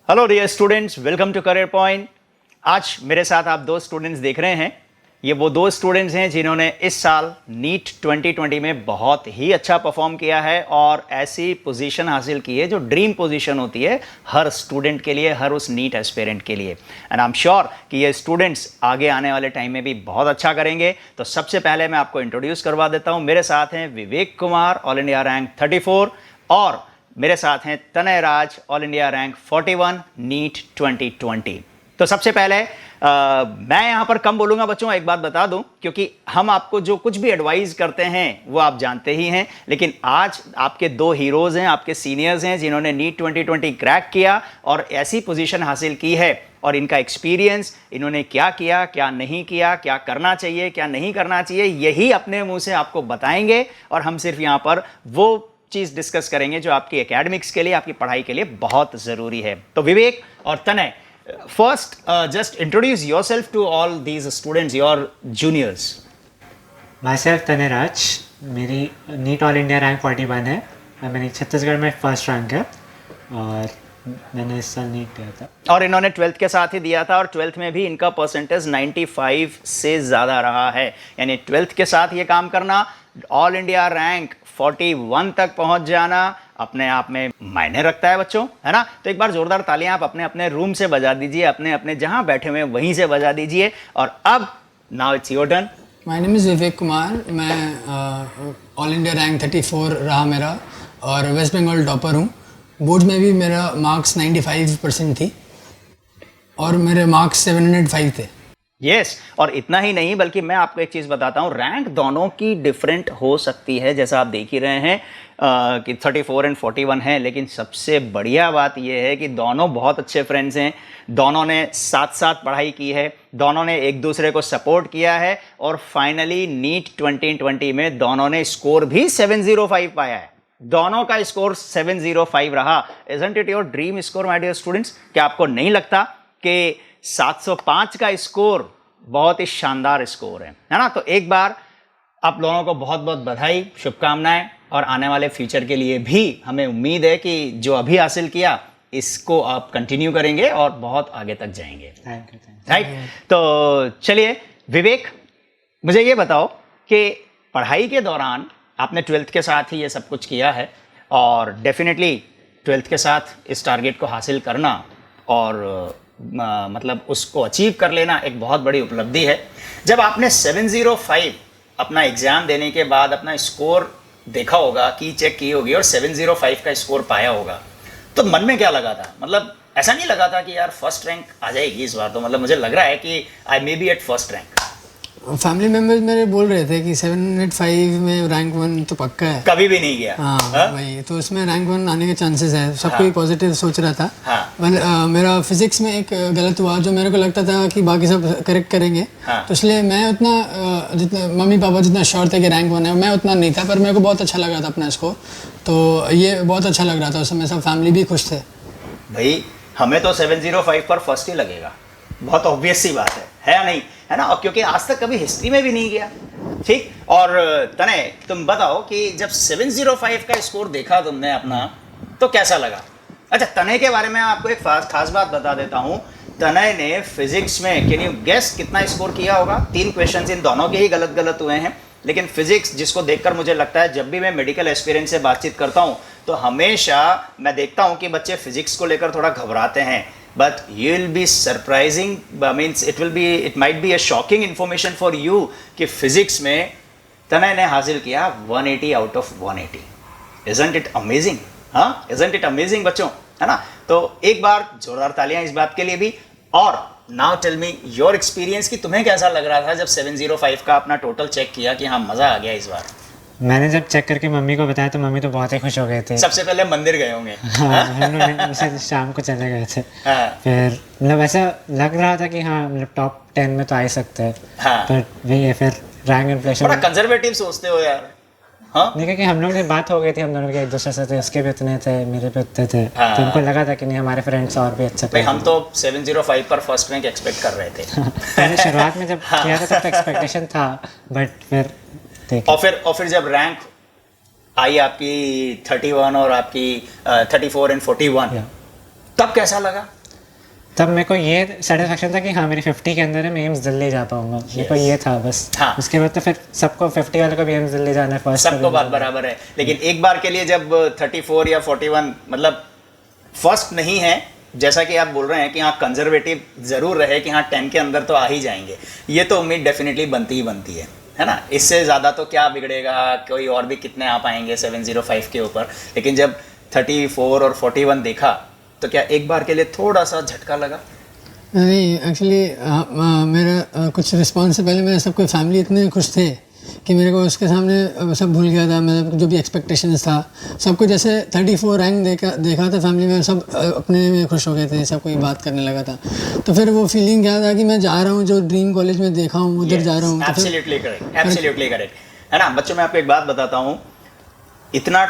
Hello dear students, welcome to Career Point. आज मेरे साथ आप दो स्टूडेंट्स देख रहे हैं। ये वो दो स्टूडेंट्स हैं जिन्होंने इस साल नीट 2020 में बहुत ही अच्छा परफॉर्म किया है और ऐसी पोजीशन हासिल की है जो ड्रीम पोजीशन होती है हर स्टूडेंट के लिए, हर उस नीट एस्पिरेंट के लिए। एंड आई एम श्योर कि ये स्टूडेंट्स आगे आने वाले टाइम में भी बहुत अच्छा करेंगे। तो सबसे पहले मैं आपको इंट्रोड्यूस करवा देता हूँ। मेरे साथ हैं Vivek Kumar, all India rank 34, और मेरे साथ हैं तनय राज, ऑल इंडिया रैंक 41 नीट 2020। तो सबसे पहले मैं यहां पर कम बोलूंगा बच्चों, एक बात बता दूं, क्योंकि हम आपको जो कुछ भी एडवाइस करते हैं वो आप जानते ही हैं। लेकिन आज आपके दो हीरोज हैं, आपके सीनियर्स हैं जिन्होंने नीट 2020 क्रैक किया और ऐसी पोजीशन हासिल की है, और इनका एक्सपीरियंस, इन्होंने क्या किया, क्या नहीं किया, क्या करना चाहिए, क्या नहीं करना चाहिए, यही अपने मुंह से आपको बताएंगे। और हम सिर्फ यहां पर वो चीज डिस्कस करेंगे जो आपकी एकेडमिक्स के लिए, आपकी पढ़ाई के लिए बहुत जरूरी है। तो विवेक और तनय, first just introduce yourself to all these students, your juniors. myself तनय राज, मेरी नीट ऑल इंडिया रैंक 41 है और मेरी छत्तीसगढ़ में फर्स्ट रैंक है और मैंने इस साल नीट दिया था। और इन्होंने 12th के साथ ही दिया था और 12th में भी इनका परसेंटेज 95 से ज़्यादा रहा है। यानी 12th के साथ ये काम करना, ऑल इंडिया रैंक 41 तक पहुंच जाना अपने आप में मायने रखता है बच्चों, है ना। तो एक बार जोरदार तालियां आप अपने अपने रूम से बजा दीजिए, अपने अपने जहां बैठे हुए वहीं से बजा दीजिए। और अब now it's your turn. My name is Vivek Kumar, मैं ऑल इंडिया रैंक 34 रहा मेरा और वेस्ट बंगाल टॉपर हूँ। बोर्ड में भी मेरा मार्क्स 95% थी और मेरे मार्क्स 705 थे। यस, और इतना ही नहीं बल्कि मैं आपको एक चीज़ बताता हूँ, रैंक दोनों की डिफरेंट हो सकती है, जैसा आप देख ही रहे हैं कि 34 एंड 41 है। लेकिन सबसे बढ़िया बात यह है कि दोनों बहुत अच्छे फ्रेंड्स हैं, दोनों ने साथ साथ पढ़ाई की है, दोनों ने एक दूसरे को सपोर्ट किया है और फाइनली नीट 2020 में दोनों ने स्कोर भी 705 पाया है। दोनों का स्कोर 705 रहा। Isn't it your dream score my dear students? क्या आपको नहीं लगता कि 705 का स्कोर बहुत ही शानदार स्कोर है ना? तो एक बार आप लोगों को बहुत बहुत बधाई, शुभकामनाएं, और आने वाले फ्यूचर के लिए भी हमें उम्मीद है कि जो अभी हासिल किया इसको आप कंटिन्यू करेंगे और बहुत आगे तक जाएंगे। Thank you. राइट, तो चलिए विवेक, मुझे ये बताओ कि पढ़ाई के दौरान आपने 12th के साथ ही ये सब कुछ किया है और डेफिनेटली 12th के साथ इस टारगेट को हासिल करना और मतलब उसको अचीव कर लेना एक बहुत बड़ी उपलब्धि है। जब आपने 705 अपना एग्ज़ाम देने के बाद अपना स्कोर देखा होगा, की चेक की होगी और 705 का स्कोर पाया होगा, तो मन में क्या लगा था? मतलब ऐसा नहीं लगा था कि यार फर्स्ट रैंक आ जाएगी इस बार? तो मतलब मुझे लग रहा है कि I may be at first rank. Family members मेरे बोल रहे थे कि 705 में रैंक 1 तो पक्का है, कभी भी नहीं गया। हाँ वही तो, उसमें रैंक 1 आने के चांसेस है। सब कोई पॉजिटिव सोच रहा था। हाँ। मेरा फिजिक्स में एक गलत हुआ जो मेरे को लगता था कि बाकी सब करेक्ट करेंगे। हाँ। तो इसलिए मैं उतना जितना मम्मी पापा जितना श्योर थे कि रैंक 1 है, मैं उतना नहीं था, पर मेरे को बहुत अच्छा लगा था अपना स्कोर। तो ये बहुत अच्छा लग रहा था उस समय, सब फैमिली भी खुश थे। भाई हमें तो 705 पर फर्स्ट ही लगेगा, बहुत ऑब्वियस सी बात है या नहीं? है ना, और क्योंकि आज तक कभी हिस्ट्री में भी नहीं गया। ठीक, और तनय तुम बताओ कि जब 705 का स्कोर देखा तुमने अपना तो कैसा लगा? अच्छा, तनय के बारे में आपको एक खास बात बता देता हूँ। तनय ने फिजिक्स में, कैन यू गेस कितना स्कोर किया होगा? 3 क्वेश्चन इन दोनों के ही गलत हुए हैं, लेकिन फिजिक्स जिसको देखकर मुझे लगता है, जब भी मैं मेडिकल एस्पिरेंट से बातचीत करता हूँ तो हमेशा मैं देखता हूँ कि बच्चे फिजिक्स को लेकर थोड़ा घबराते हैं। But you will be surprising, means it might be a shocking information for you कि फिजिक्स में तनय ने हासिल किया 180 out of 180। Isn't it amazing? हाँ, isn't it amazing बच्चों, है ना? तो एक बार जोरदार तालियां इस बात के लिए भी। और now tell me your experience कि तुम्हें कैसा लग रहा था जब 705 का अपना टोटल चेक किया कि हाँ मज़ा आ गया इस बार? मैंने जब चेक करके मम्मी को बताया तो मम्मी तो बहुत ही खुश हो गए थे। सबसे पहले मंदिर गए होंगे। हाँ, हम लोग उसे शाम को चले गए थे। हाँ। फिर मतलब ऐसा लग रहा था कि हाँ मतलब टॉप 10 में तो आ ही सकते हैं। हाँ। पर वही है, फिर रैंक इन्फ्लेशन। बड़ा कंजर्वेटिव सोचते हो यार। हाँ? नहीं, क्योंकि हम लोग से बात हो गई थी, हम दोनों के एक दूसरे से थे, उसके भी उतने थे, मेरे भी उतने थे। हाँ। तो उनको लगा था कि नहीं हमारे फ्रेंड्स और भी अच्छा भाई हम तो 705 पर फर्स्ट रैंक एक्सपेक्ट कर रहे थे। पहले शुरुआत में जब किया था तब तो एक्सपेक्टेशन था, बट फिर और फिर जब रैंक आई आपकी 31 और आपकी 34 एंड 41, तब कैसा लगा? तब मेरे को ये सेटिस्फेक्शन था कि हाँ मेरी 50 के अंदर है, मैं एम्स दिल्ली जा पाऊंगा। मेरे को ये था बस। हाँ। उसके बाद तो फिर सबको 50 वाले को भी एम्स दिल्ली जाना है, फर्स्ट सबको बात बराबर है, लेकिन एक बार के लिए जब 34 या 41 मतलब फर्स्ट नहीं है, जैसा कि आप बोल रहे हैं कि हाँ कंजर्वेटिव जरूर रहे कि हाँ 10 के अंदर तो आ ही जाएंगे, ये तो उम्मीद डेफिनेटली बनती ही बनती है ना। इससे ज़्यादा तो क्या बिगड़ेगा, कोई और भी कितने आ पाएंगे 705 के ऊपर। लेकिन जब 34 और 41 देखा तो क्या एक बार के लिए थोड़ा सा झटका लगा? नहीं, एक्चुअली मेरा कुछ रिस्पॉन्स से पहले मेरे सब कोई फैमिली इतने खुश थे कि मेरे को उसके सामने सब भूल गया था। मतलब जो भी एक्सपेक्टेशंस था सबको, जैसे 34 रैंक देखा था फैमिली में, सब अपने में खुश हो गए थे, सब कोई बात करने लगा था। तो फिर वो फीलिंग क्या था कि मैं जा रहा हूँ, जो ड्रीम कॉलेज में देखा हूँ उधर जा रहा हूँ। एब्सोल्युटली करेक्ट, एब्सोल्युटली करेक्ट, है ना। बच्चों मैं आपको एक बात बताता हूँ, इतना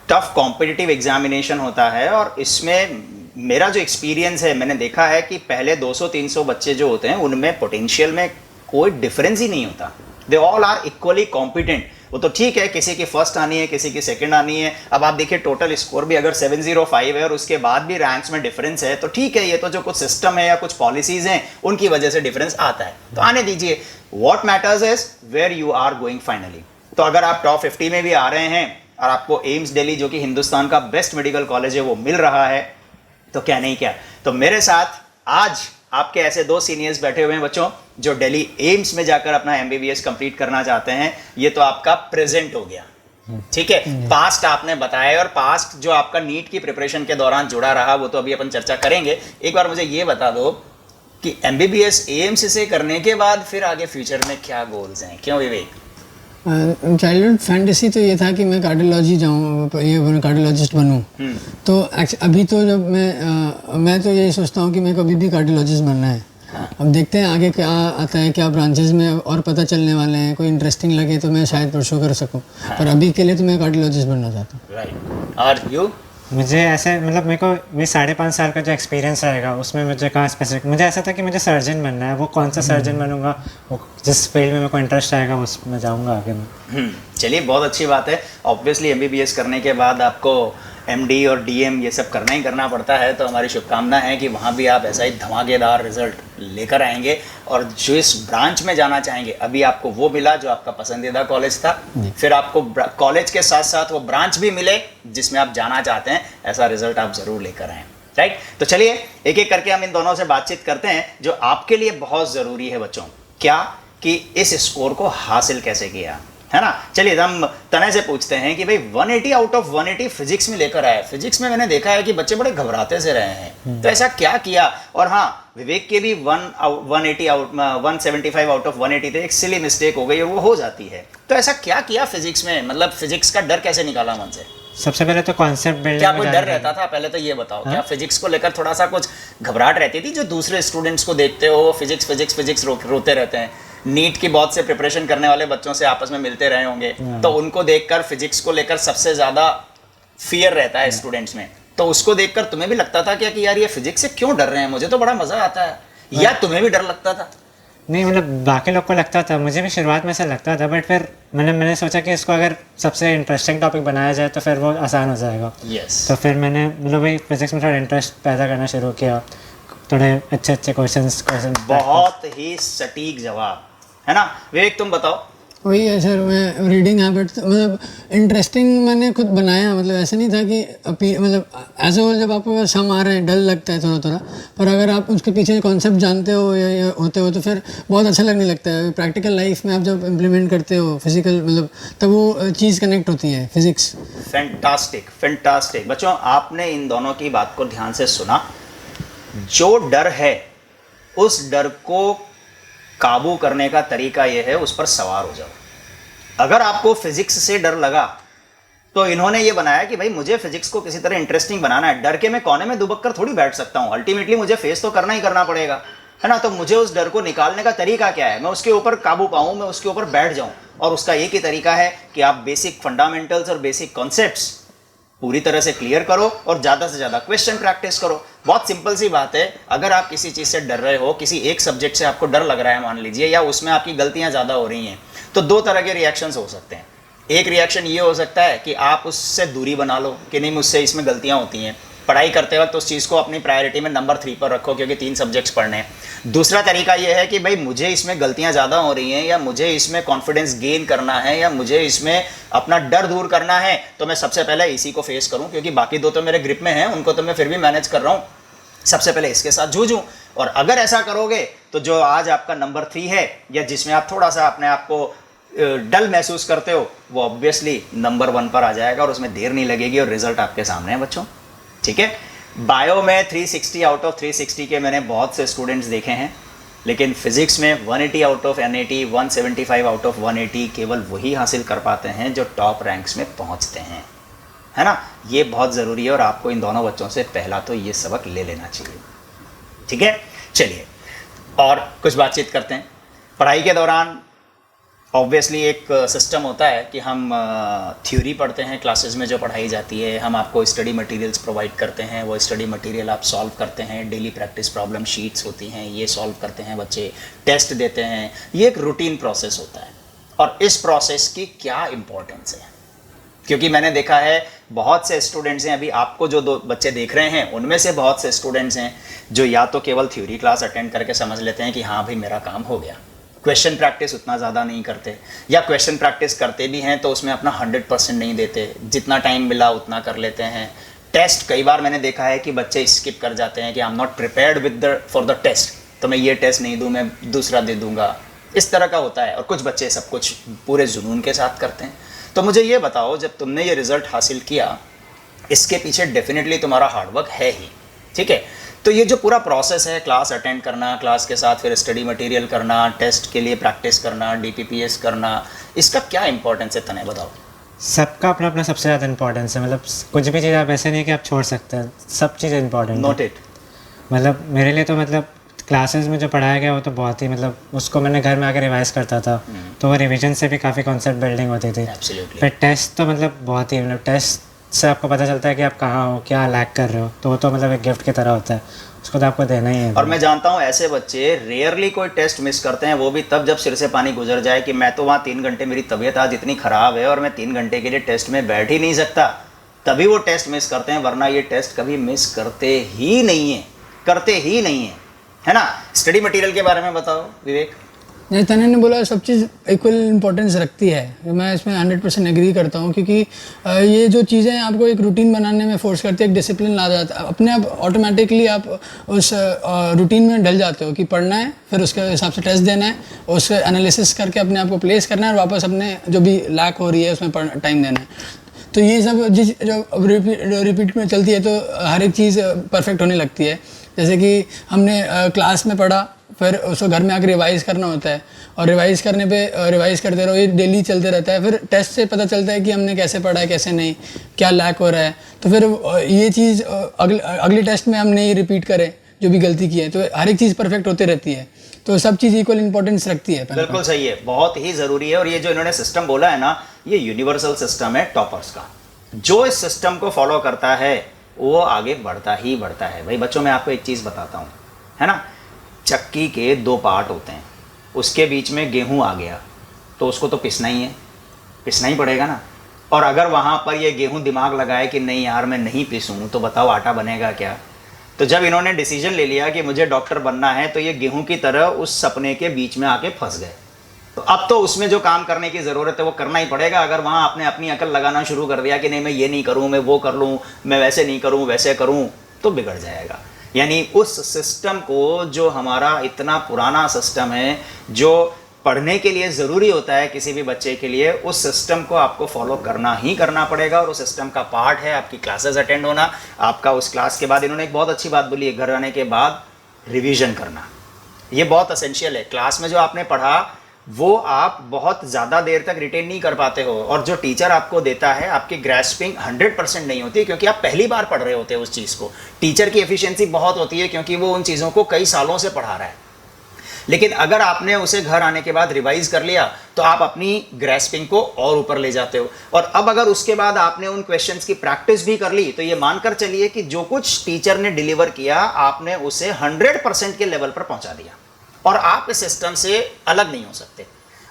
टफ कॉम्पिटिटिव एग्जामिनेशन होता है और इसमें मेरा जो एक्सपीरियंस है, मैंने देखा है कि पहले 200-300 बच्चे जो होते हैं उनमें पोटेंशियल में कोई डिफरेंस ही नहीं होता। They all are equally competent. वो तो ठीक है, किसी की फर्स्ट आनी है, किसी की सेकंड आनी है। अब आप देखिए टोटल स्कोर भी अगर 705 है और उसके बाद भी रैंक्स में डिफरेंस है तो ठीक है, ये तो जो कुछ सिस्टम है या कुछ पॉलिसीज हैं उनकी वजह से डिफरेंस आता है, तो आने दीजिए। What matters is where you are going finally. तो अगर आप टॉप 50 में भी आ रहे हैं और आपको एम्स दिल्ली जो कि हिंदुस्तान का बेस्ट मेडिकल कॉलेज है वो मिल रहा है, तो क्या नहीं क्या। तो मेरे साथ आज आपके ऐसे 2 सीनियर्स बैठे हुए हैं बच्चों, जो दिल्ली एम्स में जाकर अपना एमबीबीएस कंप्लीट करना चाहते हैं। ये तो आपका प्रेजेंट हो गया, ठीक है। पास्ट आपने बताया और पास्ट जो आपका नीट की प्रिपरेशन के दौरान जुड़ा रहा वो तो अभी अपन चर्चा करेंगे। एक बार मुझे ये बता दो कि एमबीबीएस एम्स से करने के बाद फिर आगे फ्यूचर में क्या गोल्स हैं, क्यों विवेक? चाइल्डहुड फैंटेसी तो ये था कि मैं कार्डियोलॉजी जाऊँ, ये कार्डियोलॉजिस्ट बनूँ। तो अभी तो जब मैं तो यही सोचता हूँ कि मेरे को अभी भी कार्डियोलॉजिस्ट बनना है। अब देखते हैं आगे क्या आता है, क्या ब्रांचेस में और पता चलने वाले हैं, कोई इंटरेस्टिंग लगे तो मैं शायद परस्यू कर सकूँ। पर अभी के लिए तो मैं कार्डियोलॉजिस्ट बनना चाहता हूँ। राइट। और यू? मुझे ऐसे मतलब मेरे को ये 5.5 साल का जो एक्सपीरियंस रहेगा उसमें मुझे कहाँ स्पेसिफिक, मुझे ऐसा था कि मुझे सर्जन बनना है। वो कौन सा सर्जन बनूंगा, वो जिस फील्ड में मेरे को इंटरेस्ट आएगा उसमें जाऊंगा आगे मैं। चलिए, बहुत अच्छी बात है। ऑब्वियसली एमबीबीएस करने के बाद आपको एमडी और डीएम ये सब करना ही करना पड़ता है, तो हमारी शुभकामना है कि वहाँ भी आप ऐसा ही धमाकेदार रिजल्ट लेकर आएंगे और जो इस ब्रांच में जाना चाहेंगे, अभी आपको वो मिला जो आपका पसंदीदा कॉलेज था, फिर आपको कॉलेज के साथ साथ वो ब्रांच भी मिले जिसमें आप जाना चाहते हैं, ऐसा रिजल्ट आप ज़रूर लेकर आएँ। राइट। तो चलिए एक एक करके हम इन दोनों से बातचीत करते हैं जो आपके लिए बहुत ज़रूरी है बच्चों, क्या कि इस स्कोर को हासिल कैसे किया, है ना। चलिए हम तने से पूछते हैं कि भाई 180 आउट ऑफ 180 फिजिक्स में लेकर आए। फिजिक्स में मैंने देखा है कि बच्चे बड़े घबराते से रहे हैं, तो ऐसा क्या किया? और हाँ, विवेक के भी 175 आउट ऑफ 180 थे, एक सिली मिस्टेक हो गई, वो हो जाती है। तो ऐसा क्या किया फिजिक्स में, मतलब फिजिक्स का डर कैसे निकाला मन से? सबसे पहले तो कॉन्सेप्ट बिल्डिंग। क्या कोई डर रहता था पहले, तो ये बताओ। क्या फिजिक्स को लेकर थोड़ा सा कुछ घबराहट रहती थी? जो दूसरे स्टूडेंट्स को देखते हो फिजिक्स फिजिक्स फिजिक्स रोते रहते हैं, नीट की बहुत से प्रिपरेशन करने वाले बच्चों से आपस में मिलते रहे होंगे, तो उनको देखकर फिजिक्स को लेकर सबसे ज्यादा फियर रहता है स्टूडेंट्स में। तो उसको देखकर तुम्हें भी लगता था क्या कि यार ये फिजिक्स से क्यों डर रहे हैं, मुझे तो बड़ा मजा आता है, या तुम्हें भी डर लगता था? नहीं, मतलब बाकी लोग को लगता था, मुझे भी शुरुआत में ऐसा लगता था, बट फिर मैंने सोचा कि इसको अगर सबसे इंटरेस्टिंग टॉपिक बनाया जाए तो फिर वो आसान हो जाएगा। यस। तो फिर मैंने मतलब वही फिजिक्स में थोड़ा इंटरेस्ट पैदा करना शुरू किया, थोड़े अच्छे क्वेश्चंस। बहुत ही सटीक जवाब, है ना। विवेक तुम बताओ। वही है सर, मैं रीडिंग हैबिट मतलब इंटरेस्टिंग मैंने खुद बनाया। मतलब ऐसे नहीं था कि मतलब एज ए होल जब आपको सम आ रहे हैं डर लगता है थोड़ा थोड़ा, पर अगर आप उसके पीछे कॉन्सेप्ट जानते हो या होते हो तो फिर बहुत अच्छा लगने लगता है। प्रैक्टिकल लाइफ में आप जब इम्प्लीमेंट करते हो फिजिकल, मतलब तब वो चीज़ कनेक्ट होती है, फिजिक्स। Fantastic fantastic. बच्चों आपने इन दोनों की बात को ध्यान से सुना। जो डर है उस डर को काबू करने का तरीका यह है, उस पर सवार हो जाओ। अगर आपको फिजिक्स से डर लगा तो इन्होंने ये बनाया कि भाई मुझे फिजिक्स को किसी तरह इंटरेस्टिंग बनाना है, डर के मैं कोने में दुबक कर थोड़ी बैठ सकता हूं, अल्टीमेटली मुझे फेस तो करना ही करना पड़ेगा, है ना। तो मुझे उस डर को निकालने का तरीका क्या है, मैं उसके ऊपर काबू पाऊं, मैं उसके ऊपर बैठ जाऊं। और उसका एक ही तरीका है कि आप बेसिक फंडामेंटल्स और बेसिक कॉन्सेप्ट्स पूरी तरह से क्लियर करो और ज़्यादा से ज़्यादा क्वेश्चन प्रैक्टिस करो। बहुत सिंपल सी बात है। अगर आप किसी चीज़ से डर रहे हो, किसी एक सब्जेक्ट से आपको डर लग रहा है मान लीजिए, या उसमें आपकी गलतियां ज़्यादा हो रही हैं, तो 2 तरह के रिएक्शंस हो सकते हैं। एक रिएक्शन ये हो सकता है कि आप उससे दूरी बना लो कि नहीं, मुझसे इसमें गलतियां होती हैं, पढ़ाई करते वक्त उस चीज़ को अपनी प्रायोरिटी में नंबर 3 पर रखो, क्योंकि 3 सब्जेक्ट्स पढ़ने हैं। दूसरा तरीका ये है कि भाई मुझे इसमें गलतियां ज़्यादा हो रही हैं, या मुझे इसमें कॉन्फिडेंस गेन करना है, या मुझे इसमें अपना डर दूर करना है, तो मैं सबसे पहले इसी को फेस करूं, क्योंकि बाकी 2 तो मेरे ग्रिप में हैं, उनको तो मैं फिर भी मैनेज कर रहा हूं, सबसे पहले इसके साथ जूझूं। और अगर ऐसा करोगे तो जो आज आपका नंबर 3 है, या जिसमें आप थोड़ा सा अपने आप को डल महसूस करते हो, वो ऑब्वियसली नंबर 1 पर आ जाएगा और उसमें देर नहीं लगेगी और रिजल्ट आपके सामने है बच्चों। ठीक है, बायो में 360 आउट ऑफ 360 के मैंने बहुत से स्टूडेंट्स देखे हैं, लेकिन फिजिक्स में 180 आउट ऑफ 180, 175 आउट ऑफ 180 केवल वही हासिल कर पाते हैं जो टॉप रैंक्स में पहुंचते हैं, है ना। ये बहुत ज़रूरी है और आपको इन दोनों बच्चों से पहला तो ये सबक ले लेना चाहिए। ठीक है, चलिए और कुछ बातचीत करते हैं। पढ़ाई के दौरान ऑब्वियसली एक सिस्टम होता है कि हम थ्योरी पढ़ते हैं क्लासेस में जो पढ़ाई जाती है, हम आपको स्टडी मटेरियल्स प्रोवाइड करते हैं, वो स्टडी मटेरियल आप सॉल्व करते हैं, डेली प्रैक्टिस प्रॉब्लम शीट्स होती हैं, ये सॉल्व करते हैं बच्चे, टेस्ट देते हैं, ये एक रूटीन प्रोसेस होता है। और इस प्रोसेस की क्या इम्पोर्टेंस है, क्योंकि मैंने देखा है बहुत से स्टूडेंट्स हैं, अभी आपको जो 2 बच्चे देख रहे हैं उनमें से बहुत से स्टूडेंट्स हैं जो या तो केवल थ्योरी क्लास अटेंड करके समझ लेते हैं कि हाँ भाई मेरा काम हो गया, क्वेश्चन प्रैक्टिस उतना ज़्यादा नहीं करते, या क्वेश्चन प्रैक्टिस करते भी हैं तो उसमें अपना 100% नहीं देते, जितना टाइम मिला उतना कर लेते हैं। टेस्ट कई बार मैंने देखा है कि बच्चे स्किप कर जाते हैं कि I am not prepared with the for the test, तो मैं ये टेस्ट नहीं दूँ, मैं दूसरा दे दूँगा, इस तरह का होता है। और कुछ बच्चे सब कुछ पूरे जुनून के साथ करते हैं। तो मुझे ये बताओ, जब तुमने ये रिज़ल्ट हासिल किया, इसके पीछे डेफिनेटली तुम्हारा हार्डवर्क है ही, ठीक है। तो ये जो पूरा प्रोसेस है, क्लास अटेंड करना, क्लास के साथ फिर स्टडी मटेरियल करना, टेस्ट के लिए प्रैक्टिस करना, DPPS करना, इसका क्या इंपॉर्टेंस है तने बताओ। सबका अपना अपना सबसे ज़्यादा इंपॉर्टेंस है। मतलब कुछ भी चीज़ आप ऐसे नहीं कि आप छोड़ सकते हैं, सब चीज़ इंपॉर्टेंट है। Note it. मतलब मेरे लिए तो मतलब क्लासेस में जो पढ़ाया गया वो तो बहुत ही, मतलब उसको मैंने घर में आकर रिवाइज करता था, तो वो रिवीजन से भी काफ़ी कॉन्सेप्ट बिल्डिंग होती थी। फिर टेस्ट तो मतलब बहुत ही, मतलब टेस्ट से आपको पता चलता है कि आप कहाँ हो, क्या लैक कर रहे हो, तो वो तो मतलब एक गिफ्ट की तरह होता है, उसको तो आपको देना ही है। और मैं जानता हूँ ऐसे बच्चे रेयरली कोई टेस्ट मिस करते हैं, वो भी तब जब सिर से पानी गुजर जाए कि मैं तो वहाँ 3 घंटे, मेरी तबीयत आज इतनी ख़राब है और मैं 3 घंटे के लिए टेस्ट में बैठ ही नहीं सकता, तभी वो टेस्ट मिस करते हैं, वरना ये टेस्ट कभी मिस करते ही नहीं है, है ना। स्टडी मटेरियल के बारे में बताओ विवेक। जैसे तने ने बोला, सब चीज़ इक्वल इम्पोर्टेंस रखती है, मैं इसमें 100% एग्री करता हूँ, क्योंकि ये जो चीज़ें आपको एक रूटीन बनाने में फोर्स करती है, एक डिसिप्लिन ला जाता है, अपने आप ऑटोमेटिकली आप उस रूटीन में ढल जाते हो कि पढ़ना है, फिर उसके हिसाब से टेस्ट देना है, उससे एनालिसिस करके अपने आप को प्लेस करना है और वापस अपने जो भी लैक हो रही है उसमें टाइम देना है। तो ये सब जो रिपीट में चलती है तो हर एक चीज़ परफेक्ट होने लगती है। जैसे कि हमने क्लास में पढ़ा, फिर उसको घर में आकर रिवाइज़ करना होता है, और रिवाइज़ करने पे रिवाइज़ करते रहो, ये डेली चलते रहता है। फिर टेस्ट से पता चलता है कि हमने कैसे पढ़ा है, कैसे नहीं, क्या लैक हो रहा है, तो फिर ये चीज़ अगले टेस्ट में हम नहीं रिपीट करें जो भी गलती की है, तो हर एक चीज़ परफेक्ट होती रहती है। तो सब चीज़ इक्वल इंपॉर्टेंस रखती है। बिल्कुल सही है, बहुत ही ज़रूरी है। और ये जो इन्होंने सिस्टम बोला है ना, ये यूनिवर्सल सिस्टम है टॉपर्स का। जो इस सिस्टम को फॉलो करता है वो आगे बढ़ता ही बढ़ता है। भाई बच्चों, मैं आपको एक चीज़ बताता हूँ, है ना, चक्की के 2 पार्ट होते हैं, उसके बीच में गेहूं आ गया तो उसको तो पिसना ही पड़ेगा ना। और अगर वहाँ पर ये गेहूं दिमाग लगाए कि नहीं यार मैं नहीं पीसूँ, तो बताओ आटा बनेगा क्या। तो जब इन्होंने डिसीजन ले लिया कि मुझे डॉक्टर बनना है, तो ये गेहूं की तरह उस सपने के बीच में आके फंस गए। तो अब तो उसमें जो काम करने की ज़रूरत है वो करना ही पड़ेगा। अगर वहाँ आपने अपनी अकल लगाना शुरू कर दिया कि नहीं मैं ये नहीं करूँ, मैं वो कर लूँ, मैं वैसे नहीं करूँ, वैसे करूँ, तो बिगड़ जाएगा। यानी उस सिस्टम को, जो हमारा इतना पुराना सिस्टम है, जो पढ़ने के लिए ज़रूरी होता है किसी भी बच्चे के लिए, उस सिस्टम को आपको फॉलो करना ही करना पड़ेगा। और उस सिस्टम का पार्ट है आपकी क्लासेस अटेंड होना, आपका उस क्लास के बाद, इन्होंने एक बहुत अच्छी बात बोली है, घर आने के बाद रिवीजन करना। ये बहुत असेंशियल है। क्लास में जो आपने पढ़ा वो आप बहुत ज़्यादा देर तक रिटेन नहीं कर पाते हो, और जो टीचर आपको देता है आपकी ग्रैस्पिंग 100% नहीं होती, क्योंकि आप पहली बार पढ़ रहे होते हैं उस चीज़ को। टीचर की एफिशिएंसी बहुत होती है क्योंकि वो उन चीज़ों को कई सालों से पढ़ा रहा है। लेकिन अगर आपने उसे घर आने के बाद रिवाइज कर लिया तो आप अपनी ग्रैस्पिंग को और ऊपर ले जाते हो। और अब अगर उसके बाद आपने उन क्वेश्चंस की प्रैक्टिस भी कर ली, तो ये मानकर चलिए कि जो कुछ टीचर ने डिलीवर किया आपने उसे 100% के लेवल पर पहुंचा दिया, और आप इस सिस्टम से अलग नहीं हो सकते।